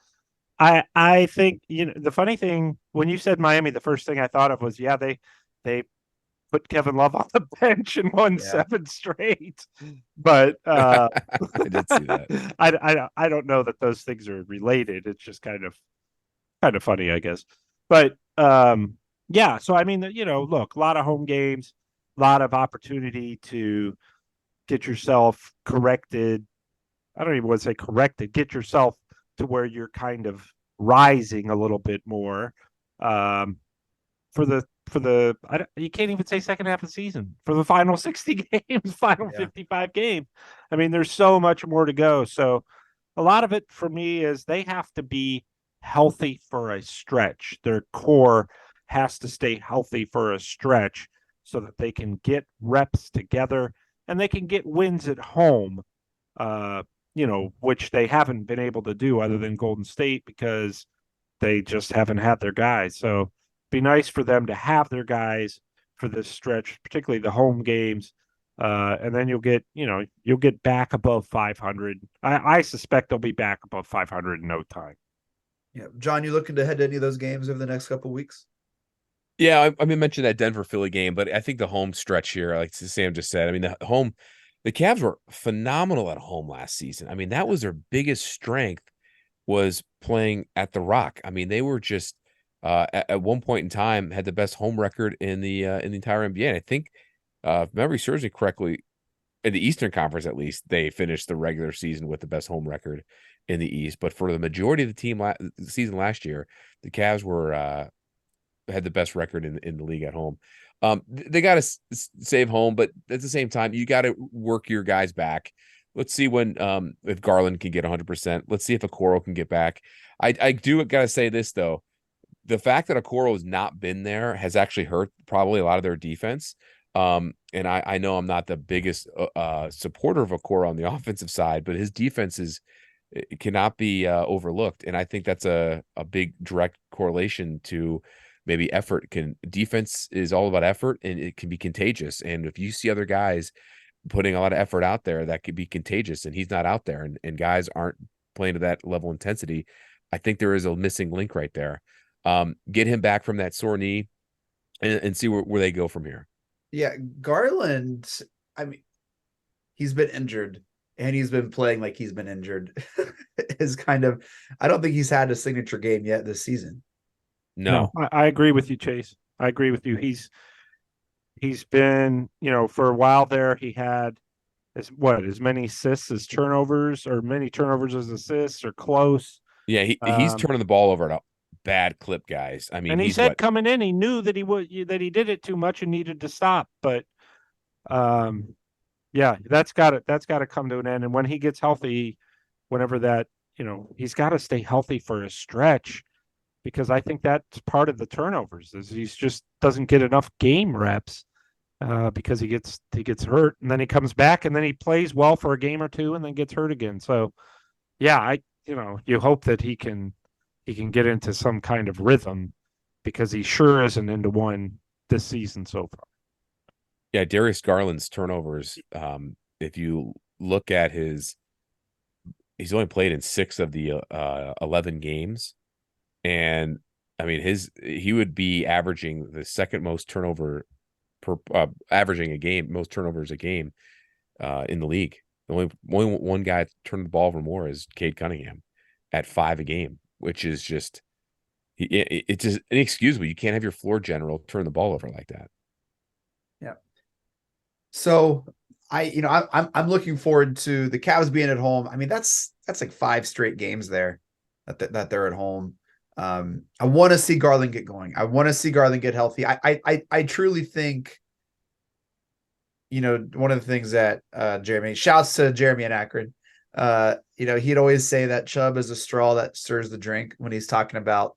[SPEAKER 4] I think, the funny thing, when you said Miami, the first thing I thought of was, they put Kevin Love on the bench and won 7 straight. But
[SPEAKER 5] I did see that.
[SPEAKER 4] I don't know that those things are related. It's just kind of funny, I guess. But yeah, so I mean, look, a lot of home games, a lot of opportunity to get yourself corrected. I don't even want to say corrected, get yourself to where you're kind of rising a little bit more for the you can't even say second half of the season, for the final 60 games, final 55 games. I mean, there's so much more to go. So a lot of it for me is they have to be healthy for a stretch. Their core has to stay healthy for a stretch so that they can get reps together and they can get wins at home, which they haven't been able to do other than Golden State because they just haven't had their guys. So be nice for them to have their guys for this stretch, particularly the home games. And then you'll get back above 500. I suspect they'll be back above 500 in no time.
[SPEAKER 2] Yeah. John, you looking to head to any of those games over the next couple of weeks?
[SPEAKER 5] Yeah, I mentioned that Denver Philly game, but I think the home stretch here, like Sam just said, I mean, the Cavs were phenomenal at home last season. I mean, that was their biggest strength, was playing at the Rock. I mean, they were just at one point in time had the best home record in the entire NBA. And I think, if memory serves me correctly, in the Eastern Conference at least, they finished the regular season with the best home record in the East. But for the majority of the season last year, the Cavs were had the best record in the league at home. They got to save home, but at the same time, you got to work your guys back. Let's see when if Garland can get 100%. Let's see if Okoro can get back. I do got to say this though, the fact that Okoro has not been there has actually hurt probably a lot of their defense. And I know I'm not the biggest supporter of Okoro on the offensive side, but his defense cannot be overlooked, and I think that's a big direct correlation to maybe effort. Defense is all about effort, and it can be contagious. And if you see other guys putting a lot of effort out there, that could be contagious, and he's not out there, and guys aren't playing to that level of intensity. I think there is a missing link right there. Get him back from that sore knee and see where they go from here.
[SPEAKER 2] Yeah, Garland, I mean, he's been injured and he's been playing like he's been injured. Is kind of, I don't think he's had a signature game yet this season.
[SPEAKER 4] No, I agree with you, Chase. I agree with you. He's been, for a while there, he had as many assists as turnovers, or many turnovers as assists, or close.
[SPEAKER 5] Yeah, he's turning the ball over at a bad clip, guys. I mean,
[SPEAKER 4] and he said coming in, he knew that he did it too much and needed to stop. But yeah, that's got to come to an end. And when he gets healthy, whenever that, he's got to stay healthy for a stretch, because I think that's part of the turnovers is he just doesn't get enough game reps because he gets hurt, and then he comes back and then he plays well for a game or two and then gets hurt again. So yeah, you hope that he can get into some kind of rhythm, because he sure isn't into one this season so far.
[SPEAKER 5] Yeah, Darius Garland's turnovers, if you look at he's only played in 6 of the 11 games. And I mean, he would be averaging the second most turnover most turnovers a game in the league. The only one guy turned the ball over more is Cade Cunningham at 5 a game, which is just it's just inexcusable. You can't have your floor general turn the ball over like that.
[SPEAKER 2] Yeah. So I'm looking forward to the Cavs being at home. I mean, that's like 5 straight games there that they're at home. I want to see Garland get going. I want to see Garland get healthy. I truly think, one of the things that Jeremy, shouts to Jeremy and Akron, he'd always say that Chubb is a straw that stirs the drink when he's talking about,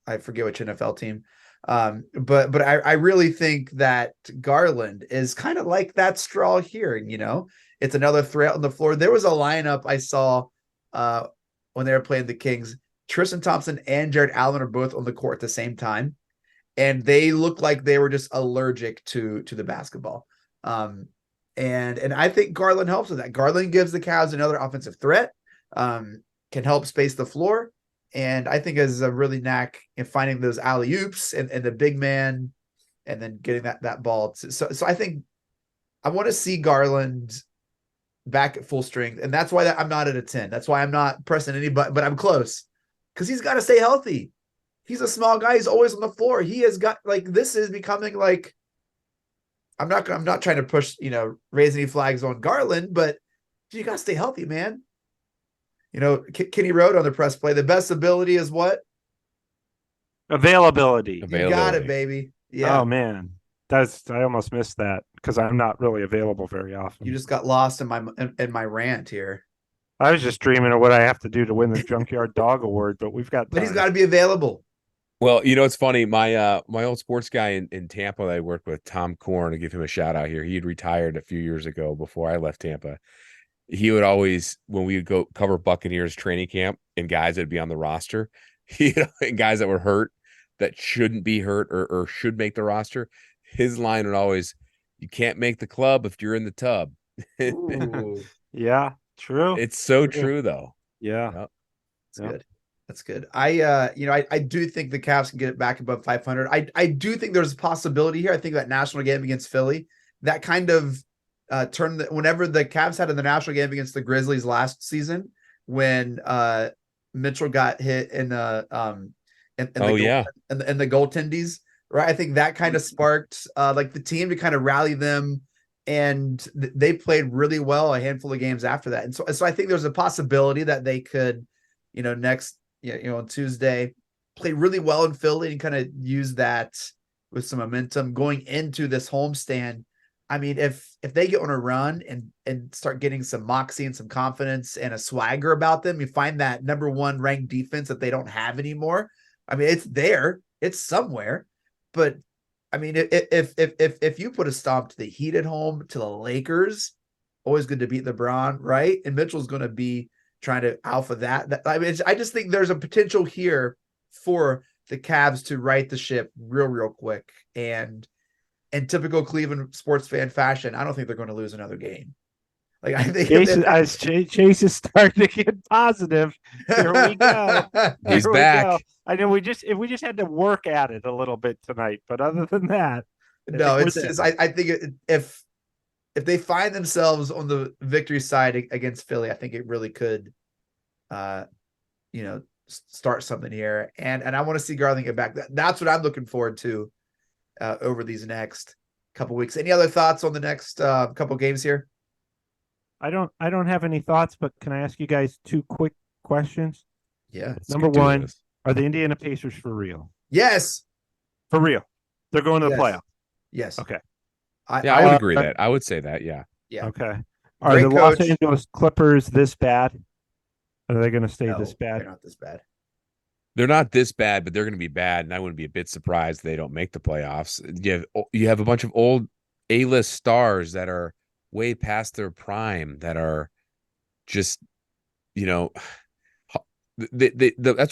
[SPEAKER 2] I forget which NFL team. But I really think that Garland is kind of like that straw here. It's another threat on the floor. There was a lineup I saw when they were playing the Kings. Tristan Thompson and Jared Allen are both on the court at the same time, and they looked like they were just allergic to the basketball. And I think Garland helps with that. Garland gives the Cavs another offensive threat, can help space the floor, and I think has a really knack in finding those alley-oops and the big man, and then getting that ball. So I think I want to see Garland back at full strength, and that's why I'm not at a 10. That's why I'm not pressing any button, but I'm close, because he's got to stay healthy. He's a small guy. He's always on the floor. He has got, this is becoming like, I'm not trying to push, raise any flags on Garland, but you got to stay healthy, man. Kenny wrote on the press play, the best ability is what?
[SPEAKER 4] Availability.
[SPEAKER 2] You got it, baby. Yeah.
[SPEAKER 4] Oh man, I almost missed that because I'm not really available very often.
[SPEAKER 2] You just got lost in my rant here.
[SPEAKER 4] I was just dreaming of what I have to do to win the Junkyard Dog Award, but we've got time.
[SPEAKER 2] But he's got to be available.
[SPEAKER 5] Well, it's funny. My old sports guy in Tampa that I worked with, Tom Korn, to give him a shout out here. He had retired a few years ago before I left Tampa. He would always, when we would go cover Buccaneers training camp and guys that would be on the roster, and guys that were hurt that shouldn't be hurt or should make the roster, his line would always, "You can't make the club if you're in the tub."
[SPEAKER 4] Yeah, true.
[SPEAKER 5] It's so true though.
[SPEAKER 4] Yeah.
[SPEAKER 5] Yep.
[SPEAKER 2] That's good. That's good. I do think the Cavs can get it back above 500. I do think there's a possibility here. I think that national game against Philly, that kind of whenever the Cavs had in the national game against the Grizzlies last season, when Mitchell got hit in the goaltendies, right? I think that kind of sparked like the team to kind of rally them, and they played really well a handful of games after that. And so I think there's a possibility that they could, on Tuesday, play really well in Philly and kind of use that with some momentum going into this homestand. I mean, if they get on a run and start getting some moxie and some confidence and a swagger about them, you find that number one ranked defense that they don't have anymore. I mean, it's there, it's somewhere, but I mean, if you put a stomp to the Heat at home, to the Lakers, always good to beat LeBron, right? And Mitchell's going to be trying to alpha that. I mean, I just think there's a potential here for the Cavs to right the ship real quick. And in typical Cleveland sports fan fashion, I don't think they're going to lose another game. Like I think
[SPEAKER 4] Chase is starting to get positive. Here we go.
[SPEAKER 5] He's back.
[SPEAKER 4] I know we just had to work at it a little bit tonight, but other than that,
[SPEAKER 2] no, it's just I think if they find themselves on the victory side against Philly, I think it really could, start something here. And I want to see Garland get back. That's what I'm looking forward to over these next couple weeks. Any other thoughts on the next couple games here?
[SPEAKER 4] I don't have any thoughts, but can I ask you guys two quick questions?
[SPEAKER 2] Yeah.
[SPEAKER 4] Number one, are the Indiana Pacers for real?
[SPEAKER 2] Yes.
[SPEAKER 4] For real. They're going to the playoffs.
[SPEAKER 2] Yes.
[SPEAKER 4] Okay.
[SPEAKER 5] I would agree that. I would say that. Yeah.
[SPEAKER 2] Yeah.
[SPEAKER 4] Okay. Are the Los Angeles Clippers this bad? Are they going to stay this bad?
[SPEAKER 2] They're not this bad.
[SPEAKER 5] They're not this bad, but they're going to be bad, and I wouldn't be a bit surprised if they don't make the playoffs. You have a bunch of old A-list stars that are way past their prime, that are just, that's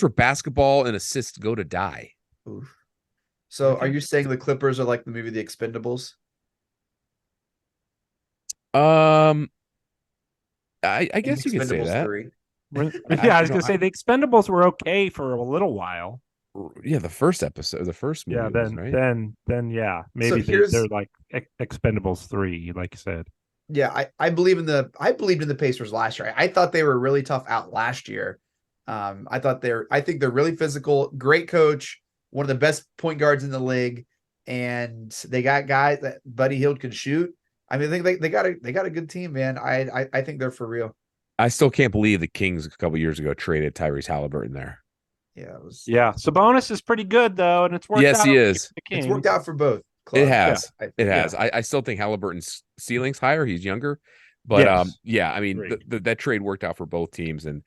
[SPEAKER 5] where basketball and assists go to die.
[SPEAKER 2] Oof. So are you saying the Clippers are like the movie The Expendables?
[SPEAKER 5] I guess you could say that.
[SPEAKER 2] 3.
[SPEAKER 4] I was going to say the Expendables were okay for a little while.
[SPEAKER 5] Yeah, the first movie.
[SPEAKER 4] Yeah, then yeah, maybe they're like Expendables 3, like you said.
[SPEAKER 2] Yeah, I believed in the Pacers last year. I thought they were really tough out last year. I think they're really physical, great coach, one of the best point guards in the league, and they got guys that Buddy Hield can shoot. I mean, I think they got a good team, man. I think they're for real.
[SPEAKER 5] I still can't believe the Kings a couple years ago traded Tyrese Halliburton there.
[SPEAKER 2] Yeah,
[SPEAKER 4] Sabonis is pretty good though, and it's worked out.
[SPEAKER 5] Yes, he is.
[SPEAKER 2] It's worked out for both
[SPEAKER 5] clubs. It has. Yeah. It has. Yeah. I still think Halliburton's ceiling's higher. He's younger, but I mean, that trade worked out for both teams, and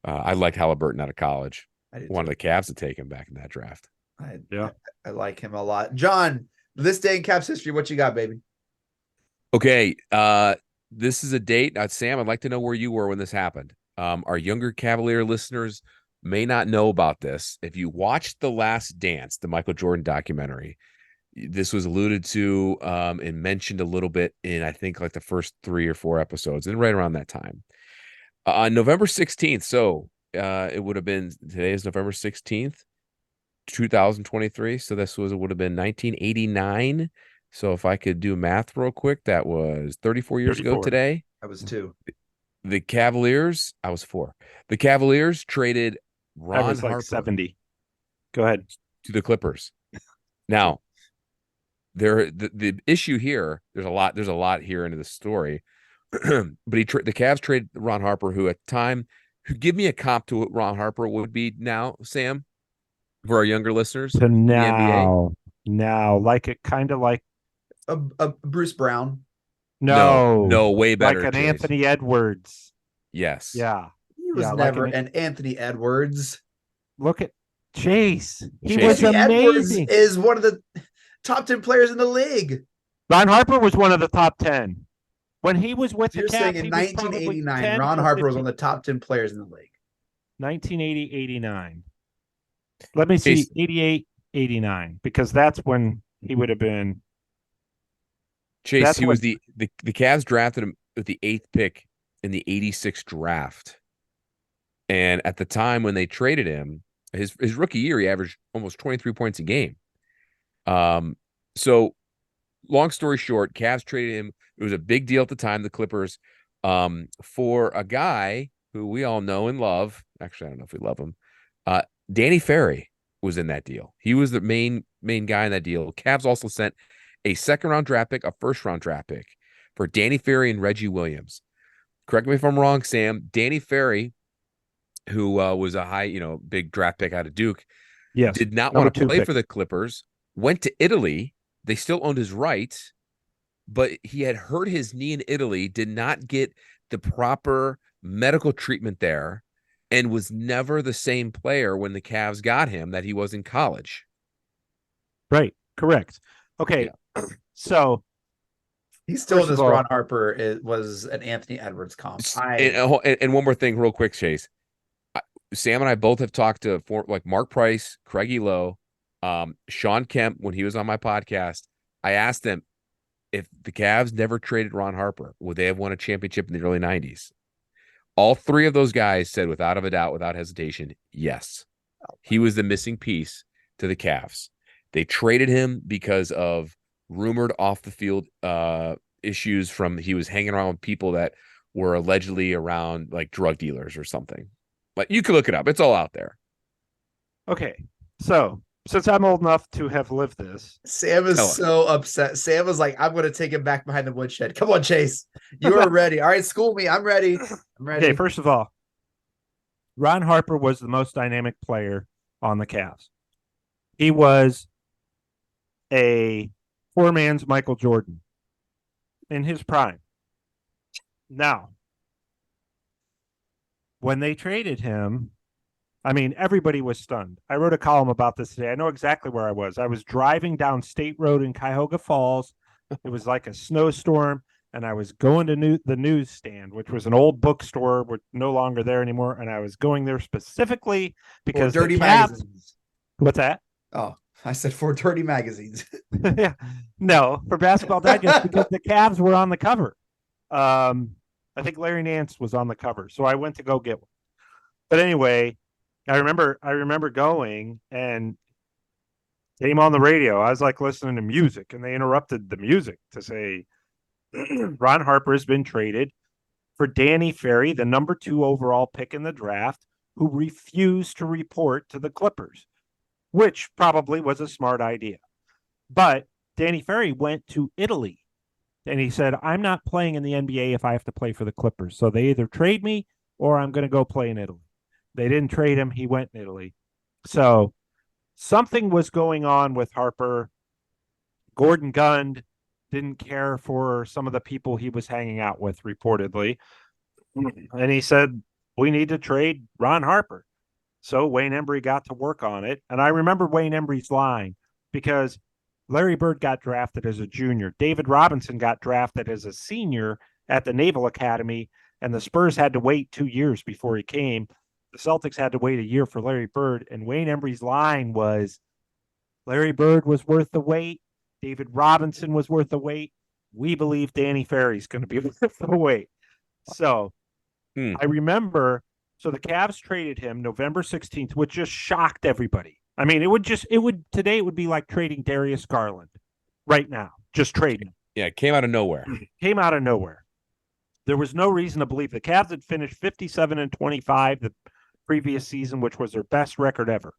[SPEAKER 5] I liked Halliburton out of college. I wanted the Cavs to take him back in that draft.
[SPEAKER 2] I like him a lot. John, this day in Cavs history, what you got, baby?
[SPEAKER 5] Okay, this is a date. Sam, I'd like to know where you were when this happened. Our younger Cavalier listeners may not know about this. If you watched The Last Dance, the Michael Jordan documentary, this was alluded to and mentioned a little bit in, I think, like the first 3 or 4 episodes, and right around that time. On November 16th, so it would have been, today is November 16th, 2023, so would have been 1989. So if I could do math real quick, that was 34 years ago today.
[SPEAKER 2] I was 2.
[SPEAKER 5] The Cavaliers, I was 4. The Cavaliers traded Ron Harper
[SPEAKER 4] 70. Go ahead.
[SPEAKER 5] To the Clippers. Now, the issue here, there's a lot here into the story. But the Cavs traded Ron Harper, who at the time Give me a comp to what Ron Harper would be now, Sam, for our younger listeners.
[SPEAKER 4] To
[SPEAKER 5] in the NBA.
[SPEAKER 4] now, like it kind of like
[SPEAKER 2] A Bruce Brown.
[SPEAKER 5] No, way better.
[SPEAKER 4] Like an
[SPEAKER 5] Chase.
[SPEAKER 4] Anthony Edwards.
[SPEAKER 5] Yes.
[SPEAKER 4] Yeah.
[SPEAKER 2] He was
[SPEAKER 4] Yeah,
[SPEAKER 2] never
[SPEAKER 4] like
[SPEAKER 2] an Anthony Edwards.
[SPEAKER 4] Look at Chase. He
[SPEAKER 5] Chase.
[SPEAKER 4] was
[SPEAKER 2] Anthony Edwards
[SPEAKER 4] amazing.
[SPEAKER 2] is one of the top 10 players in the league.
[SPEAKER 4] Ron Harper was one of the top 10. When he was with
[SPEAKER 2] You're
[SPEAKER 4] the Cavs,
[SPEAKER 2] saying in
[SPEAKER 4] he was probably
[SPEAKER 2] 1989,
[SPEAKER 4] 10
[SPEAKER 2] Ron
[SPEAKER 4] or
[SPEAKER 2] Harper was
[SPEAKER 4] 15.
[SPEAKER 2] one of the top 10 players in the league.
[SPEAKER 4] 1980-89. Let me see,
[SPEAKER 5] Chase.
[SPEAKER 4] 88-89, because that's when he would have been.
[SPEAKER 5] Chase,
[SPEAKER 4] That's
[SPEAKER 5] he was
[SPEAKER 4] what-
[SPEAKER 5] the Cavs drafted him with the 8th pick in the 86 draft. And at the time when they traded him, his rookie year, he averaged almost 23 points a game. So long story short, Cavs traded him. It was a big deal at the time, the Clippers, for a guy who we all know and love. Actually, I don't know if we love him. Danny Ferry was in that deal. He was the main guy in that deal. Cavs also sent a 2nd-round draft pick, a 1st-round draft pick for Danny Ferry and Reggie Williams. Correct me if I'm wrong, Sam. Danny Ferry, who was a high, big draft pick out of Duke,
[SPEAKER 4] Yes,
[SPEAKER 5] did not
[SPEAKER 4] number
[SPEAKER 5] want to
[SPEAKER 4] 2
[SPEAKER 5] play
[SPEAKER 4] pick.
[SPEAKER 5] for the Clippers, went to Italy. They still owned his rights, but he had hurt his knee in Italy, did not get the proper medical treatment there, and was never the same player when the Cavs got him that he was in college.
[SPEAKER 4] Right, correct. Okay, so
[SPEAKER 2] He still
[SPEAKER 4] First
[SPEAKER 2] does.
[SPEAKER 4] of all-
[SPEAKER 2] Ron Harper was an Anthony Edwards comp.
[SPEAKER 5] And one more thing real quick, Chase. Sam and I both have talked to like Mark Price, Craig Elo, Sean Kemp when he was on my podcast. I asked them if the Cavs never traded Ron Harper, would they have won a championship in the early 90s? All 3 of those guys said without a doubt, without hesitation, yes. He was the missing piece to the Cavs. They traded him because of rumored off the field issues from he was hanging around with people that were allegedly around like drug dealers or something. But you can look it up. It's all out there.
[SPEAKER 4] Okay, so since I'm old enough to have lived this,
[SPEAKER 2] Sam is so upset. Sam was like, I'm going to take him back behind the woodshed. Come on, Chase. You are ready. All right, school me. I'm ready. I'm ready.
[SPEAKER 4] okay, first of all, Ron Harper was the most dynamic player on the Cavs. He was a poor man's Michael Jordan in his prime. Now, when they traded him, I mean, everybody was stunned. I wrote a column about this today. I know exactly where I was. I was driving down State Road in Cuyahoga Falls. It was like a snowstorm, and I was going to the newsstand, which was an old bookstore. We're no longer there anymore, and I was going there specifically because
[SPEAKER 2] For dirty
[SPEAKER 4] the Cavs,
[SPEAKER 2] magazines.
[SPEAKER 4] What's that?
[SPEAKER 2] Oh, I said for dirty magazines.
[SPEAKER 4] Yeah, no, for Basketball Digest because the Cavs were on the cover. I think Larry Nance was on the cover, so I went to go get one. But anyway, I remember going and came on the radio. I was like listening to music, and they interrupted the music to say Ron Harper has been traded for Danny Ferry, the number 2 overall pick in the draft, who refused to report to the Clippers, which probably was a smart idea. But Danny Ferry went to Italy, and he said, I'm not playing in the NBA if I have to play for the Clippers. So they either trade me or I'm going to go play in Italy. They didn't trade him. He went in Italy. So something was going on with Harper. Gordon Gund didn't care for some of the people he was hanging out with, reportedly. And he said, we need to trade Ron Harper. So Wayne Embry got to work on it. And I remember Wayne Embry's line because Larry Bird got drafted as a junior. David Robinson got drafted as a senior at the Naval Academy, and the Spurs had to wait 2 years before he came. The Celtics had to wait a year for Larry Bird, and Wayne Embry's line was, Larry Bird was worth the wait. David Robinson was worth the wait. We believe Danny Ferry's going to be worth the wait. So I remember, so the Cavs traded him November 16th, which just shocked everybody. I mean, today it would be like trading Darius Garland right now, just trading.
[SPEAKER 5] Yeah, it came out of nowhere.
[SPEAKER 4] Came out of nowhere. There was no reason to believe the Cavs had finished 57-25 the previous season, which was their best record ever.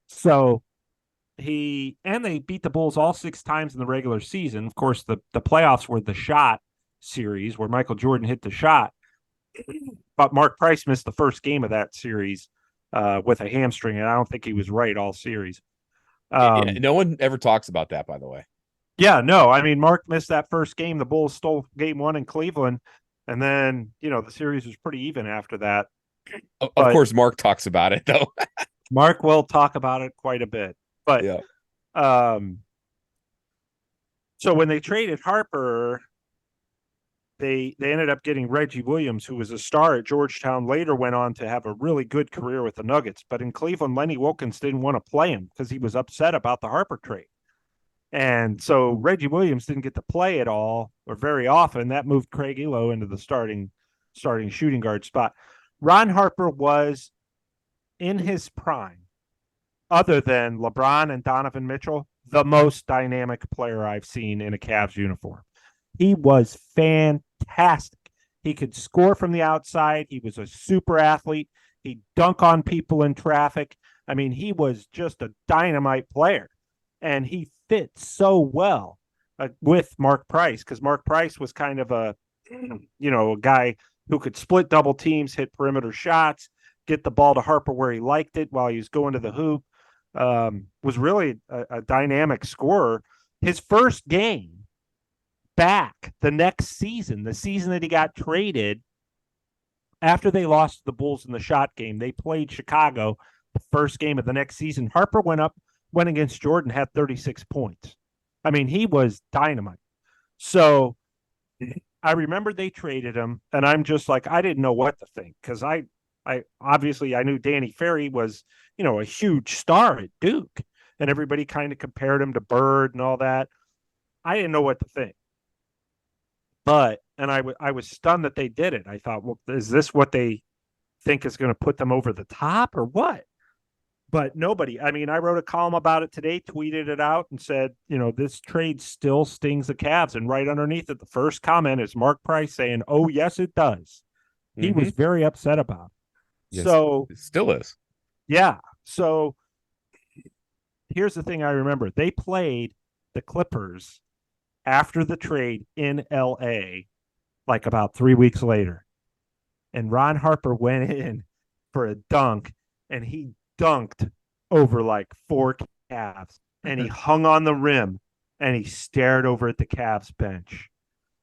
[SPEAKER 4] So they beat the Bulls all 6 times in the regular season. Of course, the playoffs were the shot series where Michael Jordan hit the shot. but Mark Price missed the first game of that series with a hamstring, and I don't think he was right all series.
[SPEAKER 5] No one ever talks about that, by the way.
[SPEAKER 4] Yeah, no, I mean, Mark missed that first game. The Bulls stole game 1 in Cleveland, and then, the series was pretty even after that.
[SPEAKER 5] Of course, Mark talks about it, though.
[SPEAKER 4] Mark will talk about it quite a bit. But, so when they traded Harper, they ended up getting Reggie Williams, who was a star at Georgetown, later went on to have a really good career with the Nuggets. But in Cleveland, Lenny Wilkens didn't want to play him because he was upset about the Harper trade. And so Reggie Williams didn't get to play at all or very often. That moved Craig Elo into the starting shooting guard spot. Ron Harper was in his prime, other than LeBron and Donovan Mitchell, the most dynamic player I've seen in a Cavs uniform. He was fantastic. He could score from the outside. He was a super athlete. He'd dunk on people in traffic. I mean, he was just a dynamite player. And he fit so well with Mark Price, because Mark Price was kind of a guy who could split double teams, hit perimeter shots, get the ball to Harper where he liked it while he was going to the hoop, was really a dynamic scorer. His first game back the next season, the season that he got traded, after they lost to the Bulls in the shot game, they played Chicago the first game of the next season. Harper went against Jordan, had 36 points. I mean, he was dynamite. So I remember they traded him, and I'm just like, I didn't know what to think, because I obviously I knew Danny Ferry was, a huge star at Duke, and everybody kind of compared him to Bird and all that. I didn't know what to think. But, and I was stunned that they did it. I thought, well, is this what they think is going to put them over the top or what? But nobody, I mean, I wrote a column about it today, tweeted it out, and said, this trade still stings the Cavs. And right underneath it, the first comment is Mark Price saying, oh, yes, it does. Mm-hmm. He was very upset about it.
[SPEAKER 5] Yes,
[SPEAKER 4] so
[SPEAKER 5] it still is.
[SPEAKER 4] Yeah. So here's the thing I remember. They played the Clippers after the trade in L.A. like about 3 weeks later. And Ron Harper went in for a dunk, and he dunked over like 4 Cavs, and he hung on the rim, and he stared over at the Cavs bench.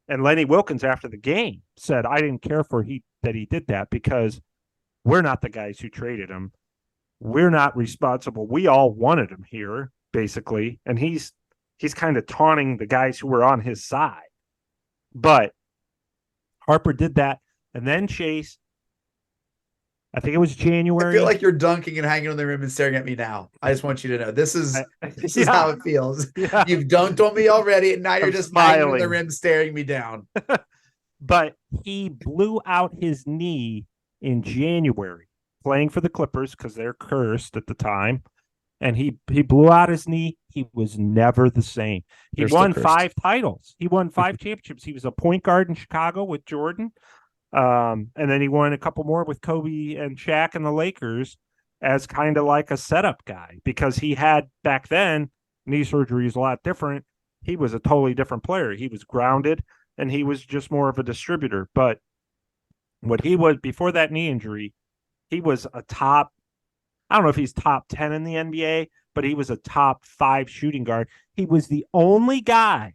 [SPEAKER 4] And Lenny Wilkens, after the game, said, I didn't care that he did that, because we're not the guys who traded him. We're not responsible. We all wanted him here, basically. And he's kind of taunting the guys who were on his side. But Harper did that. And then Chase, I think it was January.
[SPEAKER 2] I feel like you're dunking and hanging on the rim and staring at me now. I just want you to know this is how it feels. Yeah. You've dunked on me already, and now you're just hanging on the rim, staring me down.
[SPEAKER 4] But he blew out his knee in January, playing for the Clippers because they're cursed at the time. And he blew out his knee. He was never the same. He won 5 titles. He won 5 championships. He was a point guard in Chicago with Jordan. And then he won a couple more with Kobe and Shaq and the Lakers as kind of like a setup guy, because he had, back then, knee surgery is a lot different. He was a totally different player. He was grounded, and he was just more of a distributor. But what he was before that knee injury, he was a top, I don't know if he's top 10 in the NBA, but he was a top 5 shooting guard. He was the only guy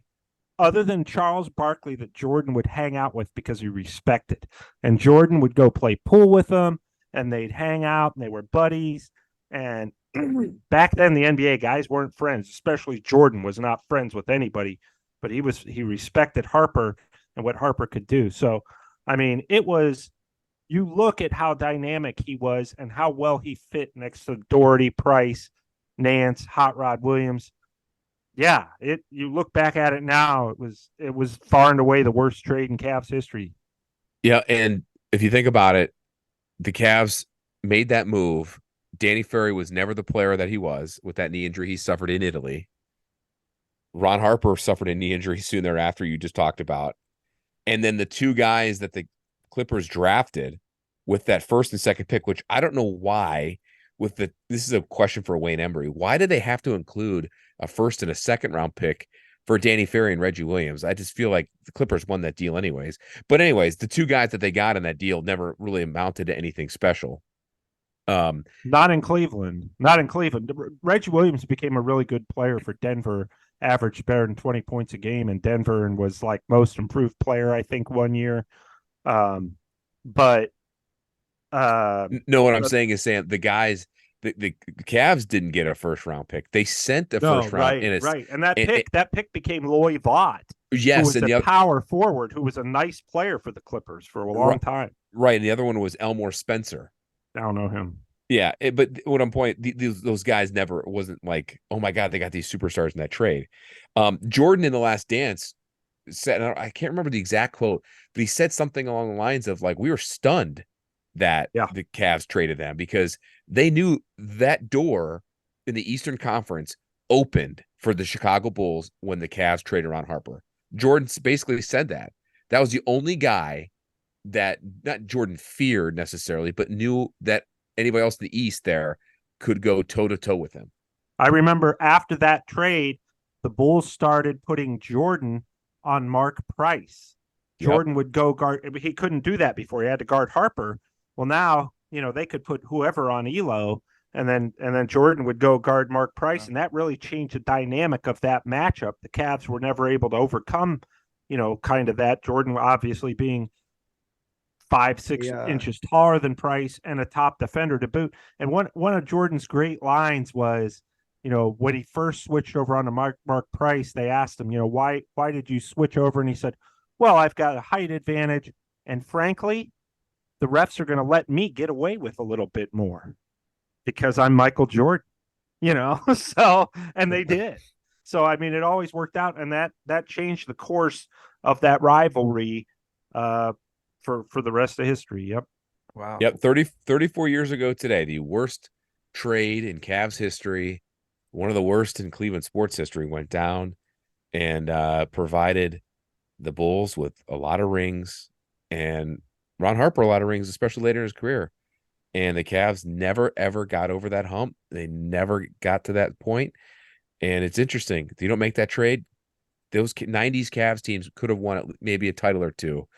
[SPEAKER 4] other than Charles Barkley that Jordan would hang out with because he respected. And Jordan would go play pool with him, and they'd hang out, and they were buddies. And back then, the NBA guys weren't friends, especially Jordan was not friends with anybody, but he respected Harper and what Harper could do. So, I mean, you look at how dynamic he was and how well he fit next to Doherty, Price, Nance, Hot Rod Williams. Yeah, you look back at it now, it was far and away the worst trade in Cavs history.
[SPEAKER 5] Yeah, and if you think about it, the Cavs made that move. Danny Ferry was never the player that he was with that knee injury he suffered in Italy. Ron Harper suffered a knee injury soon thereafter, you just talked about. And then the 2 guys that the Clippers drafted with that first and second pick, which I don't know why, this is a question for Wayne Embry. Why did they have to include a first and a second round pick for Danny Ferry and Reggie Williams. I just feel like the Clippers won that deal anyways. But anyways, the two guys that they got in that deal never really amounted to anything special.
[SPEAKER 4] Not in Cleveland. Not in Cleveland. Reggie Williams became a really good player for Denver, averaged better than 20 points a game in Denver, and was like most improved player, I think, one year. What I'm
[SPEAKER 5] saying is, Sam, the guys, the Cavs didn't get a first round pick. They sent a first round,
[SPEAKER 4] and that pick became Loy Vaught.
[SPEAKER 5] Yes,
[SPEAKER 4] who was a power forward who was a nice player for the Clippers for a long time.
[SPEAKER 5] Right, and the other one was Elmore Spencer.
[SPEAKER 4] I don't know him.
[SPEAKER 5] Yeah, but what I'm pointing, those guys never wasn't like, oh my God, they got these superstars in that trade. Jordan in The Last Dance said, I can't remember the exact quote, but he said something along the lines of like, we were stunned that the Cavs traded them because they knew that door in the Eastern Conference opened for the Chicago Bulls when the Cavs traded Ron Harper. Jordan basically said that. That was the only guy that not Jordan feared necessarily, but knew that anybody else in the East there could go toe-to-toe with him.
[SPEAKER 4] I remember after that trade, the Bulls started putting Jordan on Mark Price. Jordan would go guard. He couldn't do that before. He had to guard Harper. Well, now, they could put whoever on Elo, and then Jordan would go guard Mark Price, and that really changed the dynamic of that matchup. The Cavs were never able to overcome, kind of that. Jordan obviously being 5-6 inches taller than Price and a top defender to boot. And one of Jordan's great lines was, when he first switched over on to Mark Price, they asked him, why did you switch over? And he said, well, I've got a height advantage, and frankly, the refs are going to let me get away with a little bit more because I'm Michael Jordan, so, and they did. So, I mean, it always worked out, and that changed the course of that rivalry for the rest of history. Yep.
[SPEAKER 2] Wow.
[SPEAKER 5] Yep. 34 years ago today, the worst trade in Cavs history, one of the worst in Cleveland sports history, went down and provided the Bulls with a lot of rings and Ron Harper a lot of rings, especially later in his career. And the Cavs never, ever got over that hump. They never got to that point. And it's interesting. If you don't make that trade, those 90s Cavs teams could have won maybe a title or two.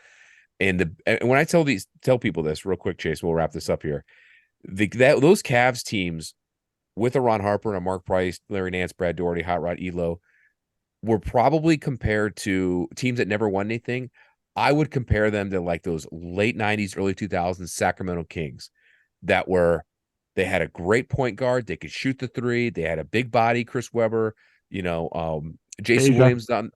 [SPEAKER 5] And when I tell people this real quick, Chase, we'll wrap this up here. Those Cavs teams with a Ron Harper and a Mark Price, Larry Nance, Brad Daugherty, Hot Rod Elo were probably compared to teams that never won anything. I would compare them to like those late 90s, early 2000s Sacramento Kings they had a great point guard. They could shoot the three. They had a big body, Chris Webber, Jason Williams, Peja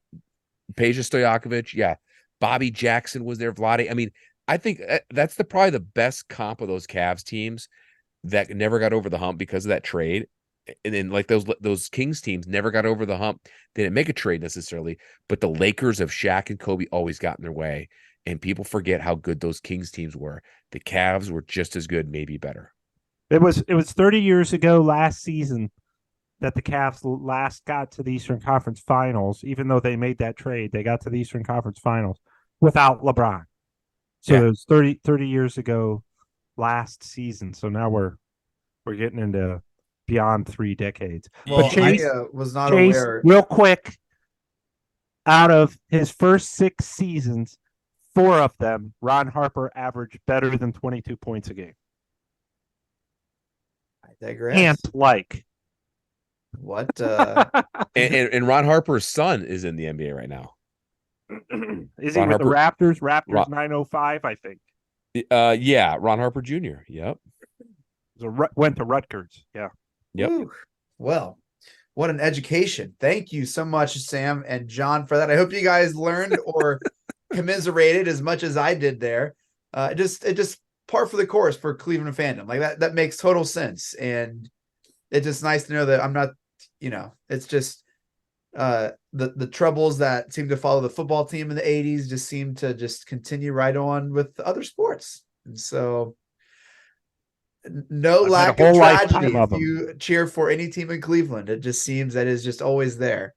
[SPEAKER 5] Stojakovic. Yeah. Bobby Jackson was there. Vlade. I mean, I think that's probably the best comp of those Cavs teams that never got over the hump because of that trade. And then like those Kings teams never got over the hump. They didn't make a trade necessarily, but the Lakers of Shaq and Kobe always got in their way. And people forget how good those Kings teams were. The Cavs were just as good, maybe better.
[SPEAKER 4] It was 30 years ago last season that the Cavs last got to the Eastern Conference Finals. Even though they made that trade, they got to the Eastern Conference Finals without LeBron. So it was 30 years ago last season. So now we're getting into beyond 3 decades.
[SPEAKER 2] Well,
[SPEAKER 4] but Chase,
[SPEAKER 2] I was not aware.
[SPEAKER 4] Real quick, out of his first 6 seasons, 4 of them, Ron Harper averaged better than 22 points a game.
[SPEAKER 2] I digress.
[SPEAKER 4] Can't like.
[SPEAKER 2] What?
[SPEAKER 5] And Ron Harper's son is in the NBA right now.
[SPEAKER 4] Is he with the Raptors? Raptors 905, I think.
[SPEAKER 5] Yeah, Ron Harper Jr. Yep.
[SPEAKER 4] Went to Rutgers. Yeah.
[SPEAKER 5] Yep.
[SPEAKER 2] Ooh. Well, what an education. Thank you so much, Sam and John, for that. I hope you guys learned or commiserated as much as I did there. It just par for the course for Cleveland fandom. Like that makes total sense. And it's just nice to know that I'm not, it's just the troubles that seem to follow the football team in the 80s just seem to just continue right on with other sports. And so no lack of tragedy if you cheer for any team in Cleveland. It just seems that is just always there.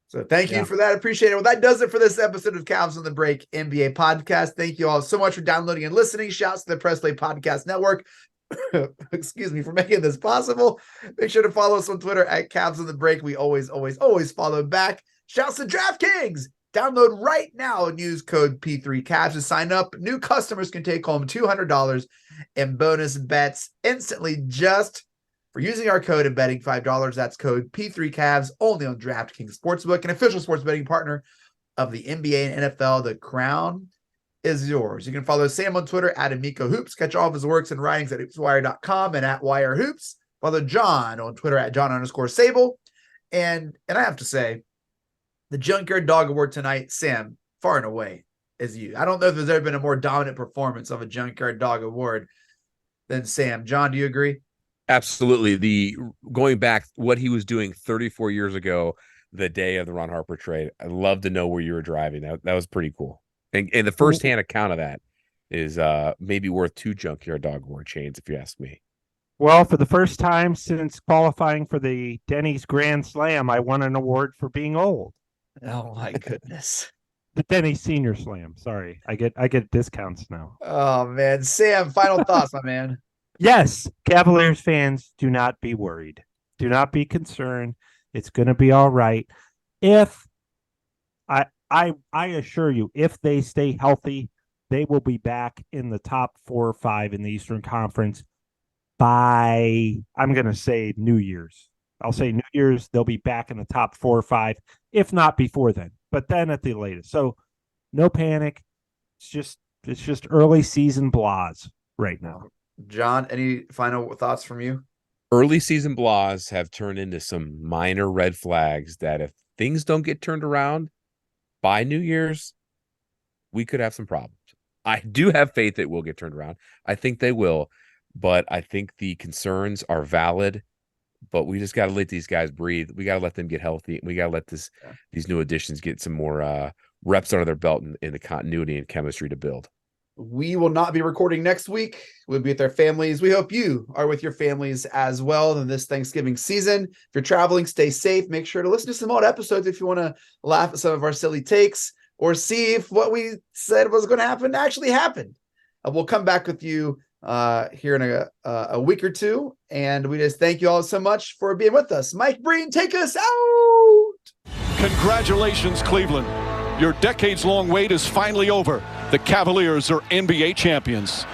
[SPEAKER 2] So thank you for that. Appreciate it. Well, that does it for this episode of Cavs on the Break NBA podcast. Thank you all so much for downloading and listening. Shouts to the Press Play Podcast Network. excuse me, for making this possible. Make sure to follow us on Twitter at Cavs on the Break. We always follow back. Shouts to DraftKings. Download right now and use code P3Cavs to sign up. New customers can take home $200 in bonus bets instantly just for using our code and betting $5. That's code P3Cavs only on DraftKings Sportsbook, an official sports betting partner of the NBA and NFL. The crown is yours. You can follow Sam on Twitter at Amico Hoops. Catch all of his works and writings at hoopswire.com and at Wire Hoops. Follow John on Twitter at John_Sabol. And I have to say, the Junkyard Dog Award tonight, Sam, far and away is you. I don't know if there's ever been a more dominant performance of a Junkyard Dog Award than Sam. John, do you agree?
[SPEAKER 5] Absolutely. The going back, what he was doing 34 years ago, the day of the Ron Harper trade. I'd love to know where you were driving. That was pretty cool. And the firsthand account of that is maybe worth 2 Junkyard Dog Award chains, if you ask me.
[SPEAKER 4] Well, for the first time since qualifying for the Denny's Grand Slam, I won an award for being old.
[SPEAKER 2] Oh my goodness.
[SPEAKER 4] The Denny's Senior Slam. Sorry. I get discounts now.
[SPEAKER 2] Oh man. Sam, final thoughts, my man.
[SPEAKER 4] Yes, Cavaliers fans, do not be worried. Do not be concerned. It's going to be all right. If I assure you, if they stay healthy, they will be back in the top 4 or 5 in the Eastern Conference by, I'm going to say, New Year's. I'll say New Year's, they'll be back in the top 4 or 5, if not before then, but then at the latest. So no panic. It's just early season blahs right now.
[SPEAKER 2] John, any final thoughts from you?
[SPEAKER 5] Early season blahs have turned into some minor red flags that if things don't get turned around by New Year's, we could have some problems. I do have faith that will get turned around. I think they will, but I think the concerns are valid. But we just got to let these guys breathe. We got to let them get healthy. We got to let these new additions get some more reps under their belt in the continuity and chemistry to build.
[SPEAKER 2] We will not be recording next week. We'll be with our families. We hope you are with your families as well in this Thanksgiving season. If you're traveling, stay safe. Make sure to listen to some old episodes if you want to laugh at some of our silly takes or see if what we said was going to happen actually happened. We'll come back with you here in a week or two. And we just thank you all so much for being with us. Mike Breen, take us out.
[SPEAKER 3] Congratulations, Cleveland. Your decades-long wait is finally over. The Cavaliers are NBA champions.